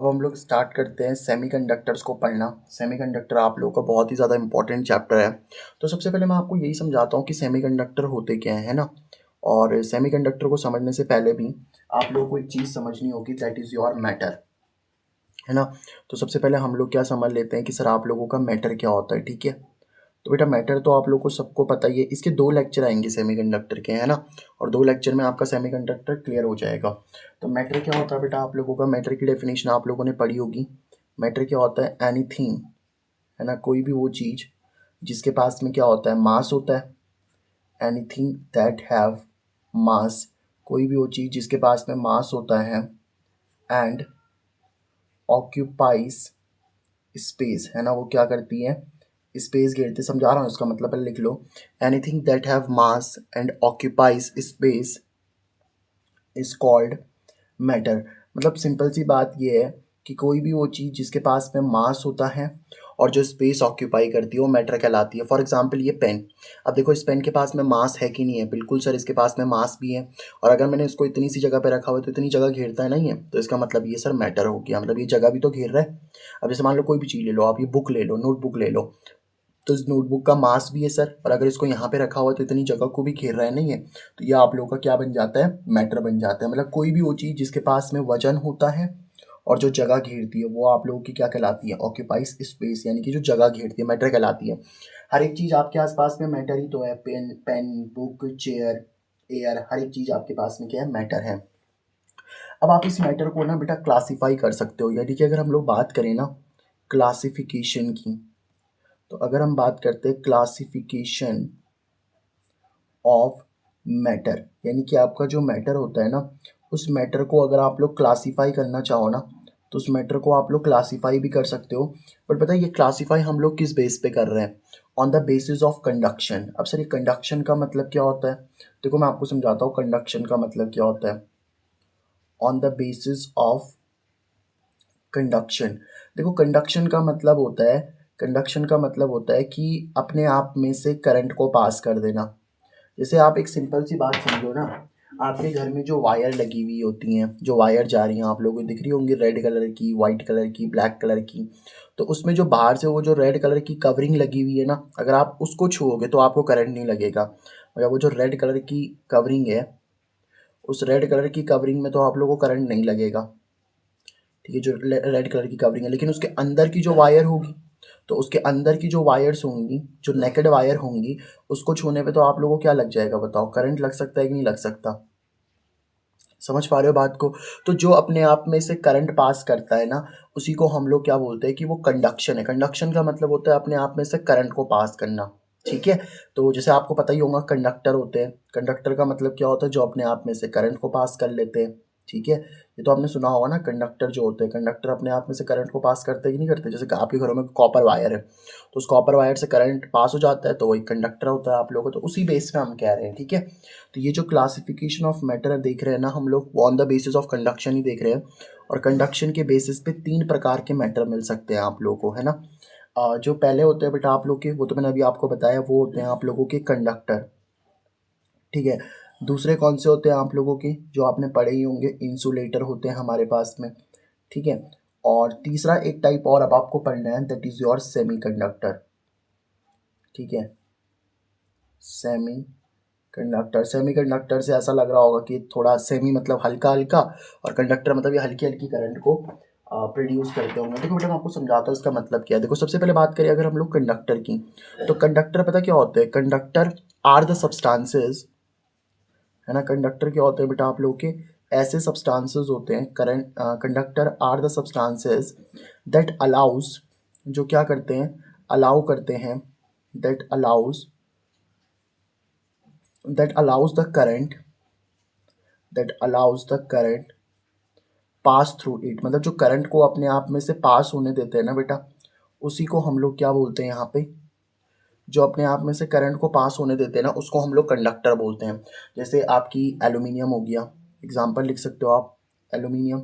अब हम लोग स्टार्ट करते हैं सेमीकंडक्टर्स को पढ़ना। सेमीकंडक्टर आप लोगों का बहुत ही ज़्यादा इंपॉर्टेंट चैप्टर है। तो सबसे पहले मैं आपको यही समझाता हूँ कि सेमीकंडक्टर होते क्या हैं, है ना। और सेमीकंडक्टर को समझने से पहले भी आप लोगों को एक चीज़ समझनी होगी, दैट इज़ योर मैटर, है ना। तो सबसे पहले हम लोग क्या समझ लेते हैं कि सर आप लोगों का मैटर क्या होता है, ठीक है। तो बेटा मैटर तो आप लोगों को सबको पता ही है। इसके 2 लेक्चर आएंगे सेमीकंडक्टर के, है ना। और 2 लेक्चर में आपका सेमीकंडक्टर क्लियर हो जाएगा। तो मैटर क्या होता है बेटा आप लोगों का, मैटर की डेफिनेशन आप लोगों ने पढ़ी होगी। मैटर क्या होता है, एनीथिंग, है ना, कोई भी वो चीज़ जिसके पास में क्या होता है, मास होता है। एनीथिंग दैट हैव मास, कोई भी वो चीज़ जिसके पास में मास होता है एंड ऑक्यूपाइज स्पेस, है ना, वो क्या करती है, स्पेस घेरती, समझा रहा हूँ इसका मतलब पहले लिख लो। Anything that have mass and occupies space is called matter. मतलब सिंपल सी बात ये है कि कोई भी वो चीज़ जिसके पास में मास होता है और जो स्पेस ऑक्यूपाई करती है वो मैटर कहलाती है। फॉर एग्जांपल ये पेन, अब देखो इस पेन के पास में मास है कि नहीं है, बिल्कुल सर इसके पास में मास भी है। और अगर मैंने इसको इतनी सी जगह पे रखा हुआ है तो इतनी जगह घेरता है, नहीं है, तो इसका मतलब ये सर मैटर हो गया, मतलब ये जगह भी तो घेर रहा है। अब जैसे मान लो कोई भी चीज़ ले लो, आप ये बुक ले लो, नोटबुक ले लो, तो इस नोटबुक का मास भी है सर, और अगर इसको यहाँ पे रखा हुआ है तो इतनी जगह को भी घेर रहा है, नहीं है, तो ये आप लोगों का क्या बन जाता है, मैटर बन जाता है। मतलब कोई भी वो चीज़ जिसके पास में वजन होता है और जो जगह घेरती है वो आप लोगों की क्या कहलाती है, ऑक्यूपाइज स्पेस, यानी कि जो जगह घेरती है, मैटर कहलाती है। हर एक चीज़ आपके आसपास में मैटर ही तो है, pen pen book chair air, हर एक चीज़ आपके पास में क्या है, मैटर है। अब आप इस मैटर को ना बेटा क्लासीफाई कर सकते हो, यानी कि अगर हम लोग बात करें ना क्लासिफिकेशन की, तो अगर हम बात करते हैं क्लासिफिकेशन ऑफ मैटर, यानी कि आपका जो मैटर होता है ना, उस मैटर को अगर आप लोग क्लासीफाई करना चाहो ना, तो उस मैटर को आप लोग क्लासीफाई भी कर सकते हो। बट पता है ये क्लासीफाई हम लोग किस बेस पे कर रहे हैं, on the basis of conduction. अब सर ये कंडक्शन का मतलब क्या होता है, देखो मैं आपको समझाता हूँ कंडक्शन का मतलब क्या होता है। On the basis of conduction, देखो कंडक्शन का मतलब होता है, कंडक्शन का मतलब होता है कि अपने आप में से करंट को पास कर देना। जैसे आप एक सिंपल सी बात समझो ना, आपके घर में जो वायर लगी हुई होती हैं, जो वायर जा रही हैं आप लोगों को दिख रही होंगी, रेड कलर की, वाइट कलर की, ब्लैक कलर की, तो उसमें जो बाहर से वो जो रेड कलर की कवरिंग लगी हुई है ना, अगर आप उसको छुओगे तो आपको करंट नहीं लगेगा। मगर वो जो रेड कलर की कवरिंग है, उस रेड कलर की कवरिंग में तो आप लोगों को करंट नहीं लगेगा, ठीक है, जो रेड कलर की कवरिंग है। लेकिन उसके अंदर की जो वायर होगी, तो उसके अंदर की जो वायर्स होंगी, जो नेकेड वायर होंगी, उसको छूने पे तो आप लोगों को क्या लग जाएगा बताओ, करंट लग सकता है कि नहीं लग सकता। समझ पा रहे हो बात को। तो जो अपने आप में से करंट पास करता है ना, उसी को हम लोग क्या बोलते हैं कि वो कंडक्शन है। कंडक्शन का मतलब होता है अपने आप में से करंट को पास करना, ठीक है। तो जैसे आपको पता ही होगा कंडक्टर होते हैं, कंडक्टर का मतलब क्या होता है, जो अपने आप में से करंट को पास कर लेते हैं, ठीक है। ये तो आपने सुना होगा ना, कंडक्टर जो होते हैं, कंडक्टर अपने आप में से करंट को पास करते हैं कि नहीं करते। जैसे कि आपके घरों में कॉपर वायर है, तो उस कॉपर वायर से करंट पास हो जाता है, तो वही कंडक्टर होता है आप लोगों को। तो उसी बेस पे हम कह रहे हैं, ठीक है। तो ये जो क्लासिफिकेशन ऑफ मैटर देख रहे हैं ना हम लोग, वो on the basis of conduction ही देख रहे हैं। और कंडक्शन के बेसिस पे 3 प्रकार के मैटर मिल सकते हैं आप लोगों को, है ना। जो पहले होते हैं बेटा आप लोग के, वो तो मैंने अभी आपको बताया, वो होते हैं आप लोगों के कंडक्टर, ठीक है। दूसरे कौन से होते हैं आप लोगों के, जो आपने पढ़े ही होंगे, इंसुलेटर होते हैं हमारे पास में, ठीक है। और तीसरा एक टाइप और अब आपको पढ़ना है, that is your semi conductor, ठीक है। सेमी कंडक्टर, सेमी कंडक्टर से ऐसा लग रहा होगा कि थोड़ा सेमी मतलब हल्का हल्का, और कंडक्टर मतलब ये हल्की हल्की करंट को प्रोड्यूस करते होंगे। देखो बेटा मैं आपको समझाता हूँ इसका मतलब क्या है। देखो सबसे पहले बात करें अगर हम लोग कंडक्टर की, तो कंडक्टर पता क्या होते हैं, कंडक्टर आर द सब्सटेंसेस, है ना। कंडक्टर क्या होते हैं बेटा आप लोग के, ऐसे सब्सटेंसेस होते हैं, current conductor are the substances that allows, जो क्या करते हैं, अलाउ करते हैं, that allows, that allows the current, that allows the current pass through it, मतलब जो करंट को अपने आप में से पास होने देते हैं ना बेटा, उसी को हम लोग क्या बोलते हैं यहाँ पे, जो अपने आप में से करंट को पास होने देते हैं ना, उसको हम लोग कंडक्टर बोलते हैं। जैसे आपकी एल्यूमिनियम हो गया, एग्जाम्पल लिख सकते हो आप, एल्यूमिनियम,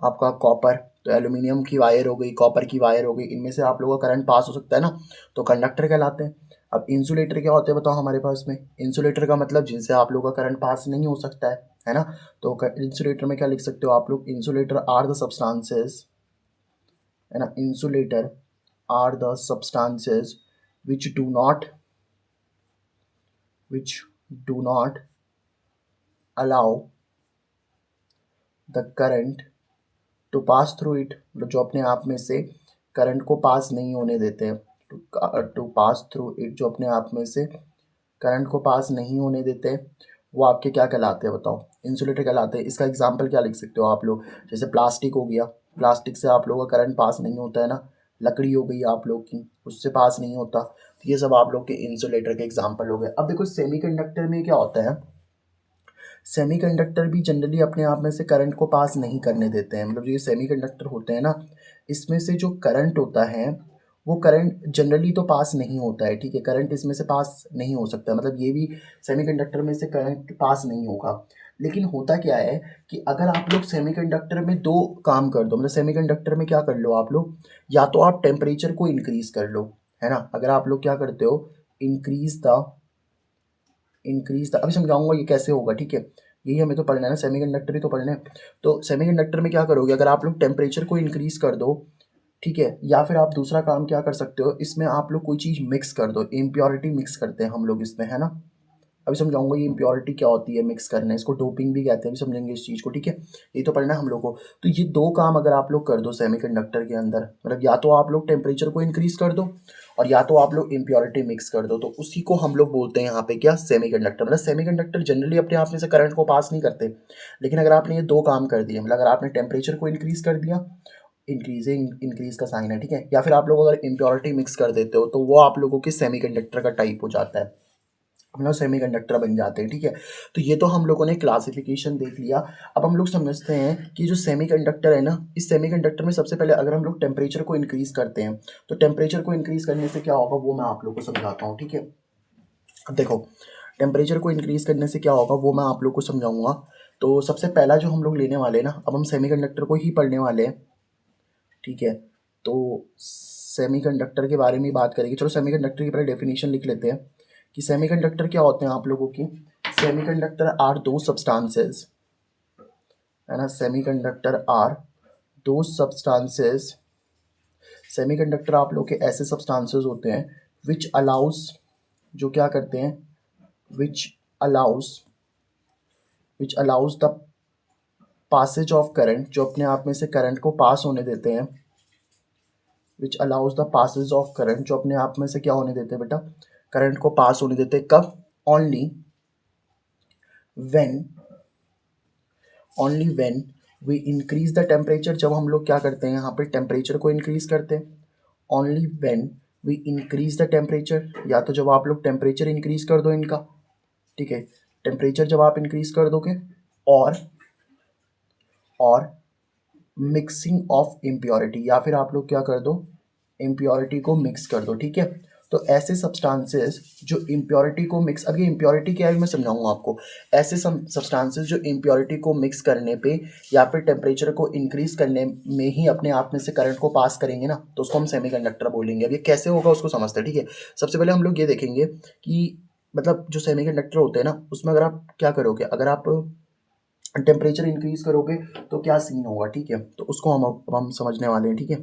आपका कॉपर, तो एल्यूमिनियम की वायर हो गई, कॉपर की वायर हो गई, इनमें से आप लोगों का करंट पास हो सकता है ना, तो कंडक्टर कहलाते हैं। अब इंसुलेटर क्या होते हैं बताओ हमारे पास में? इंसुलेटर का मतलब जिनसे आप लोगों का करंट पास नहीं हो सकता है ना? तो इंसुलेटर में क्या लिख सकते हो आप लोग? इंसुलेटर आर द सब्सटेंसेस, है ना, insulator are the substances which do not allow the current to pass through it, मतलब जो अपने आप में से करंट को पास नहीं होने देते हैं, टू पास थ्रू इट, जो अपने आप में से करंट को पास नहीं होने देते हैं, वो आपके क्या कहलाते हैं बताओ? इंसुलेटर कहलाते हैं। इसका एग्जांपल क्या लिख सकते हो आप लोग? जैसे प्लास्टिक हो गया, प्लास्टिक से आप लोगों का करंट पास नहीं होता है ना। लकड़ी हो गई आप लोग की, उससे पास नहीं होता। तो ये सब आप लोग के इंसुलेटर के एग्जाम्पल हो गए। अब देखो सेमीकंडक्टर में क्या होता है, सेमीकंडक्टर भी जनरली अपने आप में से करंट को पास नहीं करने देते हैं। मतलब जो ये सेमीकंडक्टर होते हैं ना, इसमें से जो करंट होता है वो करंट जनरली तो पास नहीं होता है, ठीक है, करंट इसमें से पास नहीं हो सकता, मतलब ये भी सेमीकंडक्टर में से करंट पास नहीं होगा। लेकिन होता क्या है कि अगर आप लोग सेमीकंडक्टर में दो काम कर दो, मतलब सेमीकंडक्टर में क्या कर लो आप लोग, या तो आप टेम्परेचर को इंक्रीज कर लो, है ना। अगर आप लोग क्या करते हो, इंक्रीज द अभी समझाऊंगा ये कैसे होगा, ठीक है। यही हमें तो पढ़ना है ना, सेमीकंडक्टर ही तो पढ़ना है। तो सेमीकंडक्टर में क्या करोगे, अगर आप लोग टेम्परेचर को इंक्रीज कर दो, ठीक है, या फिर आप दूसरा काम क्या कर सकते हो, इसमें आप लोग कोई चीज़ मिक्स कर दो, इम्प्योरिटी मिक्स करते हैं हम लोग इसमें, है ना। अभी समझाऊंगा ये इम्प्योरिटी क्या होती है, मिक्स करना है, इसको डोपिंग भी कहते हैं, अभी समझेंगे इस चीज़ को, ठीक है। ये तो पढ़ना है हम लोग को। तो ये दो काम अगर आप लोग कर दो सेमीकंडक्टर के अंदर, मतलब या तो आप लोग टेम्परेचर को इंक्रीज कर दो और या तो आप लोग इम्प्योरिटी मिक्स कर दो, तो उसी को हम लोग बोलते हैं यहाँ पे क्या, सेमीकंडक्टर। मतलब सेमीकंडक्टर जनरली अपने आप में से करंट को पास नहीं करते, लेकिन अगर आपने ये दो काम कर दिए, मतलब अगर आपने टेम्परेचर को इंक्रीज कर दिया, इंक्रीज का साइन है, ठीक है, या फिर आप लोग अगर इम्प्योरिटी मिक्स कर देते हो, तो वो आप लोगों के सेमीकंडक्टर का टाइप हो जाता है, हम लोग सेमीकंडक्टर बन जाते हैं, ठीक है। तो ये तो हम लोगों ने क्लासिफिकेशन देख लिया। अब हम लोग समझते हैं कि जो सेमीकंडक्टर है ना, इस सेमीकंडक्टर में सबसे पहले अगर हम लोग टेम्परेचर को इंक्रीज करते हैं, तो टेम्परेचर को इंक्रीज करने से क्या होगा वो मैं आप लोग को समझाता हूँ, ठीक है। अब देखो, टेम्परेचर को इंक्रीज करने से क्या होगा वो मैं आप लोग को समझाऊंगा। तो सबसे पहला जो हम लोग लेने वाले हैं ना, अब हम सेमीकंडक्टर को ही पढ़ने वाले हैं, ठीक है। तो सेमीकंडक्टर के बारे में बात करेंगे। चलो सेमीकंडक्टर की पहले डेफिनेशन लिख लेते हैं कि सेमीकंडक्टर क्या होते हैं आप लोगों की। सेमीकंडक्टर आर दो सब्सटेंसेस, है ना, सेमीकंडक्टर आर दो सब्सटेंसेस। सेमीकंडक्टर आप लोग के ऐसे सब्सटेंसेस होते हैं विच अलाउज, जो क्या करते हैं, which allows the passage of current, जो अपने आप में से करंट को पास होने देते हैं, which allows the passage of current, जो अपने आप में से क्या होने देते हैं बेटा, करंट को पास होने देते हैं। कब? Only when we increase the temperature, जब हम लोग क्या करते हैं यहाँ पे टेम्परेचर को इंक्रीज करते हैं। Only when we increase the temperature, या तो जब आप लोग टेम्परेचर इंक्रीज कर दो इनका, ठीक है, टेम्परेचर जब आप इंक्रीज कर दोगे, और मिक्सिंग ऑफ इम्प्योरिटी, या फिर आप लोग क्या कर दो, इम्प्योरिटी को मिक्स कर दो, ठीक है। तो ऐसे सब्सटेंसेस जो इम्प्योरिटी को मिक्स, अब ये इम्प्योरिटी क्या है मैं समझाऊंगा आपको। ऐसे सब्सटेंसेस जो इम्प्योरिटी को मिक्स करने पे या फिर टेम्परेचर को इंक्रीज करने में ही अपने आप में से करंट को पास करेंगे ना, तो उसको हम सेमीकंडक्टर बोलेंगे। अब ये कैसे होगा उसको समझते हैं, ठीक है। सबसे पहले हम लोग ये देखेंगे कि मतलब जो सेमीकंडक्टर होते हैं ना, उसमें अगर आप क्या करोगे, अगर आप टेम्परेचर इंक्रीज करोगे तो क्या सीन होगा, ठीक है। तो उसको हम समझने वाले हैं, ठीक है।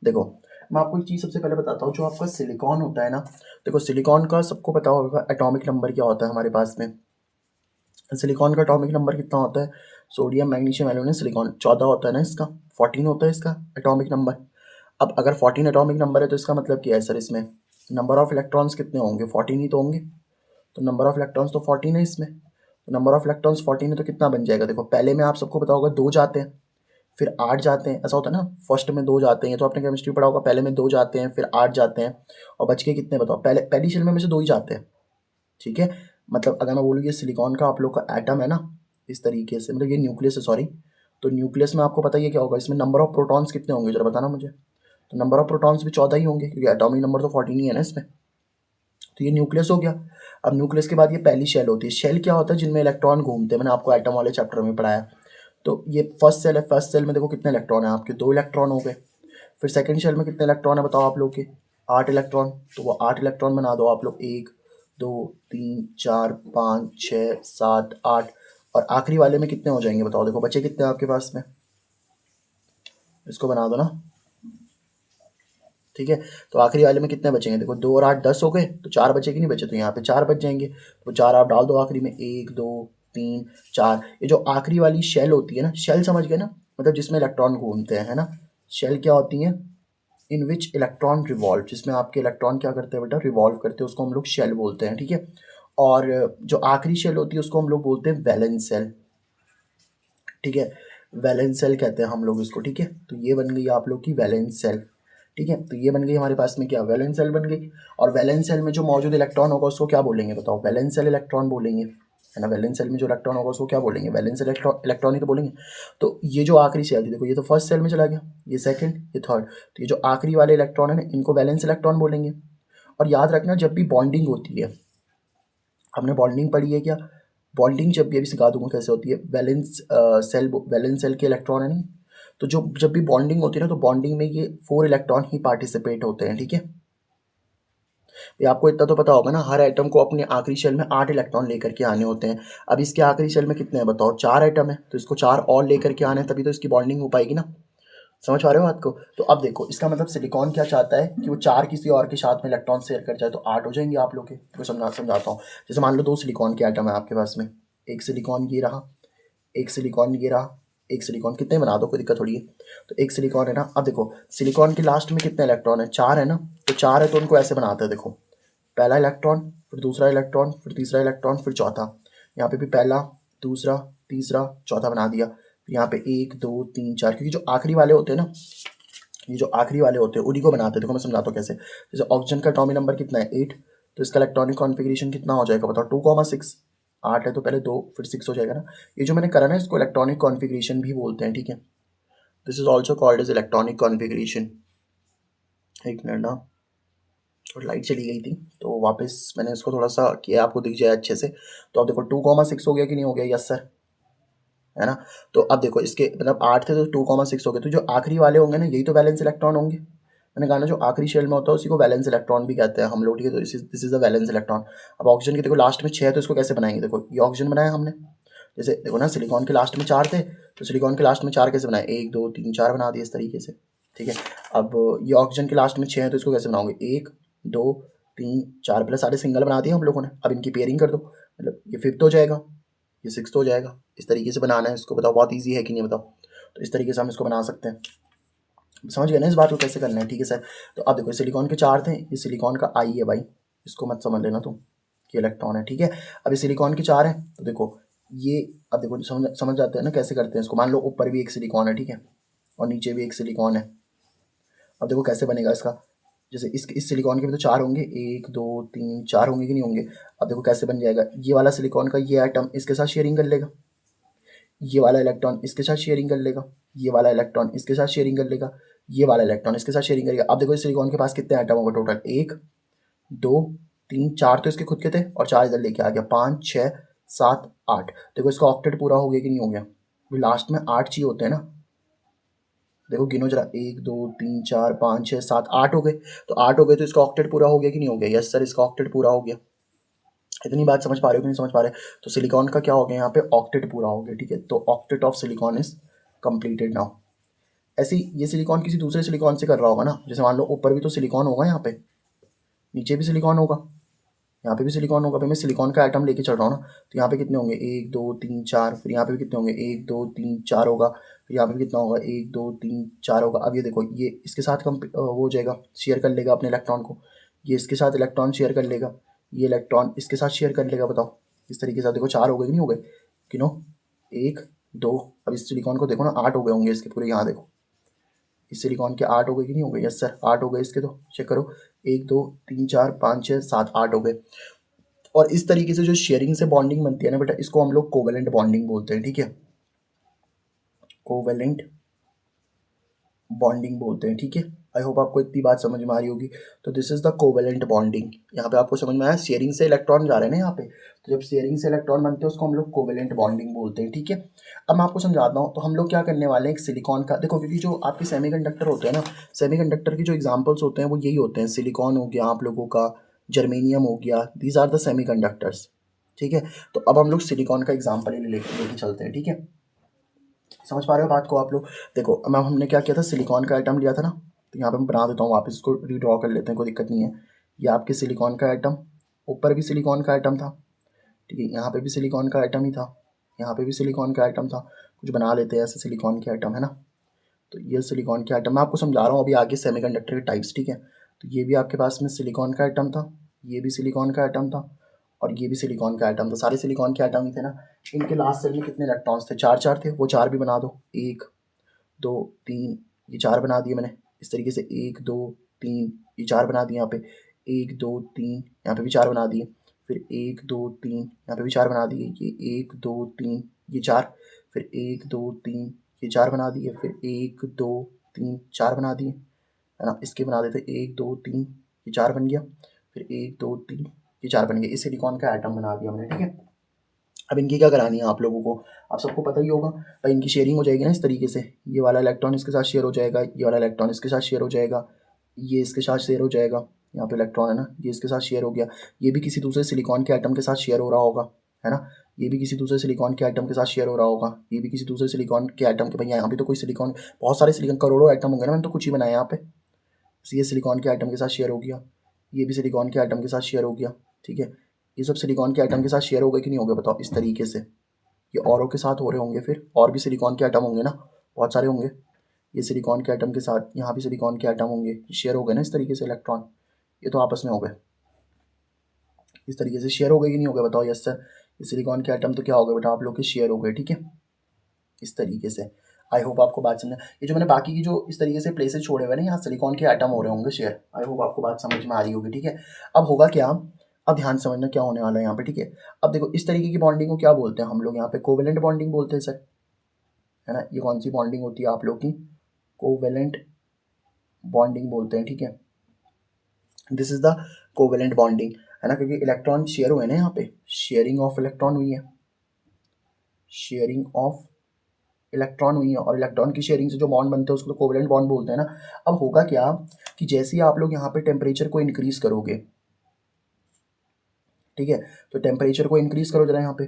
देखो, मैं आपको एक चीज़ सबसे पहले बताता हूँ, जो आपका सिलिकॉन होता है ना, देखो सिलिकॉन का सबको पता होगा एटॉमिक नंबर क्या होता है हमारे पास में। सिलिकॉन का एटॉमिक नंबर कितना होता है, सोडियम मैग्नीशियम एल्यूमिनियम सिलिकॉन 14 होता है ना, इसका 14 होता है इसका एटॉमिक नंबर। अब अगर 14 एटॉमिक नंबर है तो इसका मतलब क्या है सर, इसमें नंबर ऑफ इलेक्ट्रॉन्स कितने होंगे, 14 ही तो होंगे। तो नंबर ऑफ इलेक्ट्रॉन्स तो 14 है इसमें, तो नंबर ऑफ इलेक्ट्रॉन्स 14 है, तो कितना बन जाएगा, देखो पहले में आप सबको पता होगा 2 जाते हैं, फिर 8 जाते हैं, ऐसा होता है ना, फर्स्ट में 2 जाते हैं, तो आपने केमिस्ट्री पढ़ा होगा, पहले में 2 जाते हैं फिर 8 जाते हैं, और बच के कितने बताओ, पहली शेल में से 2 ही जाते हैं, ठीक है। मतलब अगर मैं बोलूँ ये सिलिकॉन का आप लोग का एटम है ना, इस तरीके से, मतलब ये न्यूक्लियस है, सॉरी। तो न्यूक्लियस में आपको पता ही है क्या होगा, इसमें नंबर ऑफ प्रोटॉन्स कितने होंगे जरा बताना मुझे। तो नंबर ऑफ प्रोटॉन्स भी 14 ही होंगे, क्योंकि एटॉमिक नंबर तो 14 ही है ना इसमें। तो ये न्यूक्लियस हो गया। अब न्यूक्लियस के बाद ये पहली शेल होती है। शेल क्या होता है, जिनमें इलेक्ट्रॉन घूमते हैं, मैंने आपको एटम वाले चैप्टर में पढ़ाया। तो ये फर्स्ट सेल है, फर्स्ट सेल में देखो कितने इलेक्ट्रॉन है आपके, 2 इलेक्ट्रॉन हो गए। फिर सेकंड शेल में कितने इलेक्ट्रॉन है बताओ आप लोग के, 8 इलेक्ट्रॉन, तो वो 8 इलेक्ट्रॉन बना दो आप लोग, 1 2 3 4 5 6 7 8। और आखिरी वाले में कितने हो जाएंगे बताओ, देखो बचे कितने आपके पास में, इसको बना दो ना, ठीक है। तो आखिरी वाले में कितने बचेंगे, देखो 2 और 8 10 हो गए, तो 4 बचे कि नहीं बचे, तो यहाँ पे 4 बच जाएंगे, तो 4 आप डाल दो आखिरी में, 1 2 3 4। ये जो आखिरी वाली शेल होती है ना, शेल समझ गए ना, मतलब जिसमें इलेक्ट्रॉन घूमते हैं, है ना। शेल क्या होती है, इन विच इलेक्ट्रॉन रिवॉल्व, जिसमें आपके इलेक्ट्रॉन क्या करते हैं बेटा, रिवॉल्व करते हैं, उसको हम लोग शेल बोलते हैं, ठीक है। और जो आखिरी शेल होती है उसको हम लोग बोलते हैं वैलेंस सेल, ठीक है। वैलेंस सेल कहते हैं हम लोग इसको, ठीक है। तो ये बन गई आप लोग की वैलेंस सेल, ठीक है। तो ये बन गई हमारे पास में क्या, वैलेंस सेल बन गई। और वैलेंस सेल में जो मौजूद इलेक्ट्रॉन होगा उसको क्या बोलेंगे बताओ, वैलेंस सेल इलेक्ट्रॉन बोलेंगे, है ना। वैलेंस सेल में जो इलेक्ट्रॉन होगा उसको क्या बोलेंगे, वैलेंस इलेक्ट्रॉन ही तो बोलेंगे। तो ये जो आखिरी सेल थी, देखो ये तो फर्स्ट सेल में चला गया, ये सेकंड, ये थर्ड, तो ये जो आखिरी वाले इलेक्ट्रॉन है ना, इनको वैलेंस इलेक्ट्रॉन बोलेंगे। और याद रखना, जब भी बॉन्डिंग होती है, हमने बॉन्डिंग पढ़ी है क्या, बॉन्डिंग जब भी, अभी सिखा दूंगा कैसे होती है। वैलेंस सेल के इलेक्ट्रॉन है नहीं, तो जो जब भी बॉन्डिंग होती है ना, तो बॉन्डिंग में ये 4 इलेक्ट्रॉन ही पार्टिसिपेट होते हैं, ठीक है। ये आपको इतना तो पता होगा ना, हर एटम को अपने आखिरी शेल में 8 इलेक्ट्रॉन लेकर के आने होते हैं। अब इसके आखिरी शेल में कितने हैं बताओ, 4 एटम है, तो इसको 4 और लेकर के आने हैं, तभी तो इसकी बॉन्डिंग हो पाएगी ना। समझ पा रहे हो बात को। तो अब देखो इसका मतलब सिलिकॉन क्या चाहता है कि वो 4 किसी और के साथ में इलेक्ट्रॉन शेयर कर जाए, तो 8 हो जाएंगे आप लोग के। तो समझाता हूँ। जैसे मान लो 2 सिलिकॉन के एटम है आपके पास में, एक सिलिकॉन ये रहा, एक सिलिकॉन ये रहा, एक सिलिकॉन, कितने बना दो, कोई दिक्कत थोड़ी है। तो एक सिलिकॉन है ना, अब देखो सिलिकॉन के लास्ट में कितने इलेक्ट्रॉन है, 4 है ना। तो 4 है तो उनको ऐसे बनाते हैं, देखो पहला इलेक्ट्रॉन, फिर दूसरा इलेक्ट्रॉन, फिर तीसरा इलेक्ट्रॉन, फिर चौथा। यहाँ पे भी पहला, दूसरा, तीसरा, चौथा बना दिया। फिर यहाँ पे 1 2 3 4, क्योंकि जो आखिरी वाले होते हैं ना, ये जो आखिरी वाले होते हैं उन्हीं को बनाते हैं। देखो मैं समझाता हूँ कैसे। जैसे ऑक्सीजन का एटॉमिक नंबर कितना है, 8, तो इसका इलेक्ट्रॉनिक कॉन्फ़िगरेशन कितना हो जाएगा बताओ, 2,6। 8 है तो पहले 2 फिर 6 हो जाएगा ना। ये जो मैंने करा ना, इसको इलेक्ट्रॉनिक कॉन्फ़िगरेशन भी बोलते हैं, ठीक है। This is also called as electronic configuration. एक मिनट ना, थोड़ी लाइट चली गई थी, तो वापस मैंने इसको थोड़ा सा किया, आपको दिख जाए अच्छे से। तो अब देखो 2,6 हो गया कि नहीं हो गया, यस सर, है ना। तो अब देखो इसके मतलब 8 थे तो 2,6 हो गए, तो जो आखिरी वाले होंगे ना, यही तो वैलेंस इलेक्ट्रॉन होंगे। मैंने कहा ना, जो आखिरी शेल में होता है उसी को वैलेंस इलेक्ट्रॉन भी कहते हैं हम लोग, ठीक है। तो this is the valence electron. अब ऑक्सीजन के देखो लास्ट में 6 है, तो इसको कैसे बनाएंगे, देखो ये ऑक्सीजन बनाया हमने। जैसे देखो ना, सिलिकॉन के लास्ट में 4 थे, तो सिलिकॉन के लास्ट में 4 कैसे बनाए, 1 2 3 4 बना दिए इस तरीके से, ठीक है। अब ये ऑक्सीजन के लास्ट में 6 है, तो इसको कैसे बनाओगे, 1 2 3 4, पहले सारे सिंगल बना दिए हम लोगों ने। अब इनकी पेयरिंग कर दो, मतलब ये फिफ्थ हो जाएगा, ये सिक्स्थ हो जाएगा। इस तरीके से बनाना है इसको, बताओ बहुत ईजी है कि नहीं बताओ। तो इस तरीके से हम इसको बना सकते हैं। समझ गए ना इस बात को कैसे करना है, ठीक है सर। तो अब देखो सिलिकॉन के 4 थे, ये सिलिकॉन का आई है भाई, इसको मत समझ लेना तुम कि इलेक्ट्रॉन है, ठीक है। अब ये सिलिकॉन के 4 है, तो देखो ये, अब देखो समझ जाते हैं ना कैसे करते हैं इसको। मान लो ऊपर भी एक सिलिकॉन है, ठीक है, और नीचे भी एक सिलिकॉन है। अब देखो कैसे बनेगा इसका, जैसे इस सिलिकॉन के भी तो 4 होंगे, 1 2 3 4 होंगे कि नहीं होंगे। अब देखो कैसे बन जाएगा, ये वाला सिलिकॉन का ये एटम इसके साथ शेयरिंग कर लेगा, ये वाला इलेक्ट्रॉन इसके साथ शेयरिंग कर लेगा, ये वाला इलेक्ट्रॉन इसके साथ शेयरिंग कर लेगा, ये वाला इलेक्ट्रॉन इसके साथ शेयरिंग करेगा। अब देखो इस सिलिकॉन के पास कितने एटम होगा टोटल, 1 2 3 4 तो इसके खुद के थे, और 4 इधर लेके आ गया, 5 6 7 8। देखो इसका ऑक्टेट पूरा हो गया कि नहीं हो गया, लास्ट में 8 चाहिए होते हैं ना। देखो गिनो जरा, 1 2 3 4 5 6 7 8 हो गए, तो 8 हो गए, तो इसका ऑक्टेट पूरा हो गया कि नहीं हो गया, यस सर इसका ऑक्टेट पूरा हो गया। इतनी बात समझ पा रहे हो कि नहीं समझ पा रहे। तो सिलिकॉन का क्या हो गया यहाँ पे, ऑक्टेट पूरा हो गया, ठीक है। तो octet of silicon is completed now. ऐसे ही ये सिलिकॉन किसी दूसरे सिलिकॉन से कर रहा होगा ना, जैसे मान लो ऊपर भी तो सिलिकॉन होगा, यहाँ पे नीचे भी सिलिकॉन होगा, यहाँ पे भी सिलिकॉन होगा। भाई मैं सिलिकॉन का आइटम लेके चल रहा हूँ ना, तो यहाँ पे कितने होंगे, 1 2 3 4, फिर यहाँ पे भी कितने होंगे, 1 2 3 4 होगा, फिर यहाँ पे भी कितना होगा, 1 2 3 4 होगा। अब ये देखो ये इसके साथ वो हो जाएगा, शेयर कर लेगा अपने इलेक्ट्रॉन को, ये इसके साथ इलेक्ट्रॉन शेयर कर लेगा, ये इलेक्ट्रॉन इसके साथ शेयर कर लेगा, बताओ इस तरीके से। देखो 4 हो गए कि नहीं हो गए, किनो 1 2। अब इस सिलिकॉन को देखो ना, 8 हो गए होंगे इसके पूरे, यहाँ देखो इस सिलिकॉन के 8 हो गए कि नहीं हो गए, यस सर 8 हो गए इसके, तो चेक करो 1 2 3 4 5 6 7 8 हो गए। और इस तरीके से जो शेयरिंग से बॉन्डिंग बनती है ना बेटा, इसको हम लोग कोवेलेंट बॉन्डिंग बोलते हैं, ठीक है, कोवेलेंट बॉन्डिंग बोलते हैं, ठीक है। आई होप आपको इतनी बात समझ में आ रही होगी। तो this is the covalent bonding. यहाँ पे आपको समझ में आया, शेयरिंग से इलेक्ट्रॉन जा रहे हैं ना यहाँ पे, तो जब शेयरिंग से इलेक्ट्रॉन बनते हैं उसको हम लोग कोवेलेंट बॉन्डिंग बोलते हैं, ठीक है। अब मैं आपको समझाता हूँ। तो हम लोग क्या करने वाले हैं, एक सिलिकॉन का देखो, क्योंकि जो आपके सेमीकंडक्टर होते हैं ना, सेमीकंडक्टर की जो एग्जांपल्स होते हैं वो यही होते हैं, सिलिकॉन हो गया आप लोगों का, जर्मेनियम हो गया, दीज आर द सेमीकंडक्टर्स, ठीक है। तो अब हम लोग सिलिकॉन का एग्जाम्पल ही लेके चलते हैं, ठीक है। समझ पा रहे हो बात को आप लोग? देखो मैम, हमने क्या किया था, सिलिकॉन का आइटम लिया था ना, तो यहाँ पे मैं बना देता हूँ वापस, इसको रीड्रॉ कर लेते हैं, कोई दिक्कत नहीं है। ये आपके सिलिकॉन का आइटम, ऊपर भी सिलिकॉन का आइटम था, ठीक है, यहाँ पे भी सिलिकॉन का आइटम ही था, यहाँ पे भी सिलिकॉन का आइटम था। कुछ बना लेते हैं ऐसे सिलिकॉन के आइटम, है ना। तो ये सिलिकॉन के आइटम मैं आपको समझा रहा हूँ अभी आगे, सेमीकंडक्टर के टाइप्स, ठीक है। तो ये भी आपके पास में सिलिकॉन का आइटम था, ये भी सिलिकॉन का आइटम था, और ये भी सिलिकॉन का आइटम था, सारे सिलिकॉन के आइटम ही थे ना। इनके लास्ट सेल में कितने इलेक्ट्रॉन्स थे, चार चार थे, वो चार भी बना दो, एक दो तीन, ये चार बना दिए मैंने इस तरीके से, एक दो तीन, ये चार बना दिए यहाँ पे, एक दो तीन, यहाँ पे भी चार बना दिए, फिर एक दो तीन, यहाँ पे भी चार बना दिए, ये एक दो तीन, ये चार, फिर एक दो तीन, ये चार बना दिए, फिर एक दो तीन, चार बना दिए, है ना। इसके बना देते, एक दो तीन, ये चार बन गया, फिर एक दो तीन, ये चार बन गया, इस सिलिकॉन का आइटम बना दिया हमने, ठीक है। अब इनकी क्या करानी है आप लोगों को, आप सबको पता ही होगा भाई, इनकी शेयरिंग हो जाएगी ना इस तरीके से, ये वाला इलेक्ट्रॉन इसके साथ शेयर हो जाएगा, ये वाला इलेक्ट्रॉन इसके साथ शेयर हो जाएगा, ये इसके साथ शेयर हो जाएगा, यहाँ पे इलेक्ट्रॉन है ना, ये इसके साथ शेयर हो गया, ये भी किसी दूसरे सिलिकॉन के आइटम के साथ शेयर हो रहा होगा, है ना। ये भी किसी दूसरे सिलिकॉन के आइटम के साथ शेयर हो रहा होगा, ये भी किसी दूसरे सिलिकॉन के आइटम के, भैया यहाँ पे तो कोई सिलिकॉन, बहुत सारे सिलिकॉन, करोड़ों आइटम होंगे ना, मैंने तो कुछ ही बनाया यहाँ पे। ये सिलिकॉन के आइटम के साथ शेयर हो गया, ये भी सिलिकॉन के आइटम के साथ शेयर हो गया, ठीक है। ये सब सिलिकॉन के आइटम के साथ शेयर हो गए कि नहीं हो गए बताओ, इस तरीके से ये औरों के साथ हो रहे होंगे, फिर और भी सिलिकॉन के आइटम होंगे ना, बहुत सारे होंगे। ये सिलिकॉन के आइटम के साथ यहाँ भी सिलिकॉन के आइटम होंगे, शेयर हो गए ना इस तरीके से इलेक्ट्रॉन, ये तो आपस में हो गए, इस तरीके से शेयर हो गए कि नहीं हो गए बताओ। यस सर, ये सिलिकॉन के आइटम तो क्या हो गए बेटा, आप लोग के शेयर हो गए, ठीक है, इस तरीके से। आई होप आपको बात समझ, ये जो मैंने बाकी की जो इस तरीके से प्लेसेस छोड़े हुए ना, यहाँ सिलिकॉन के आइटम हो रहे होंगे शेयर, आई होप आपको बात समझ में आ रही होगी, ठीक है। अब होगा क्या, अब ध्यान से समझना क्या होने वाला है यहाँ पे, ठीक है। अब देखो इस तरीके की बॉन्डिंग को क्या बोलते हैं हम लोग, यहाँ पे कोवेलेंट बॉन्डिंग बोलते हैं सर, है ना। ये कौन सी बॉन्डिंग होती है आप लोग की, कोवेलेंट बॉन्डिंग बोलते हैं, ठीक है। This is the covalent bonding, है ना, क्योंकि इलेक्ट्रॉन शेयर हुए ना यहाँ पे, शेयरिंग ऑफ इलेक्ट्रॉन हुई है, शेयरिंग ऑफ इलेक्ट्रॉन हुई है, और इलेक्ट्रॉन की शेयरिंग से जो बॉन्ड बनते हैं उसको तो कोवेलेंट बॉन्ड बोलते हैं ना। अब होगा क्या कि जैसे ही आप लोग यहाँ पे टेम्परेचर को इंक्रीज करोगे, ठीक है, तो टेम्परेचर को इंक्रीज करो जरा यहाँ पे,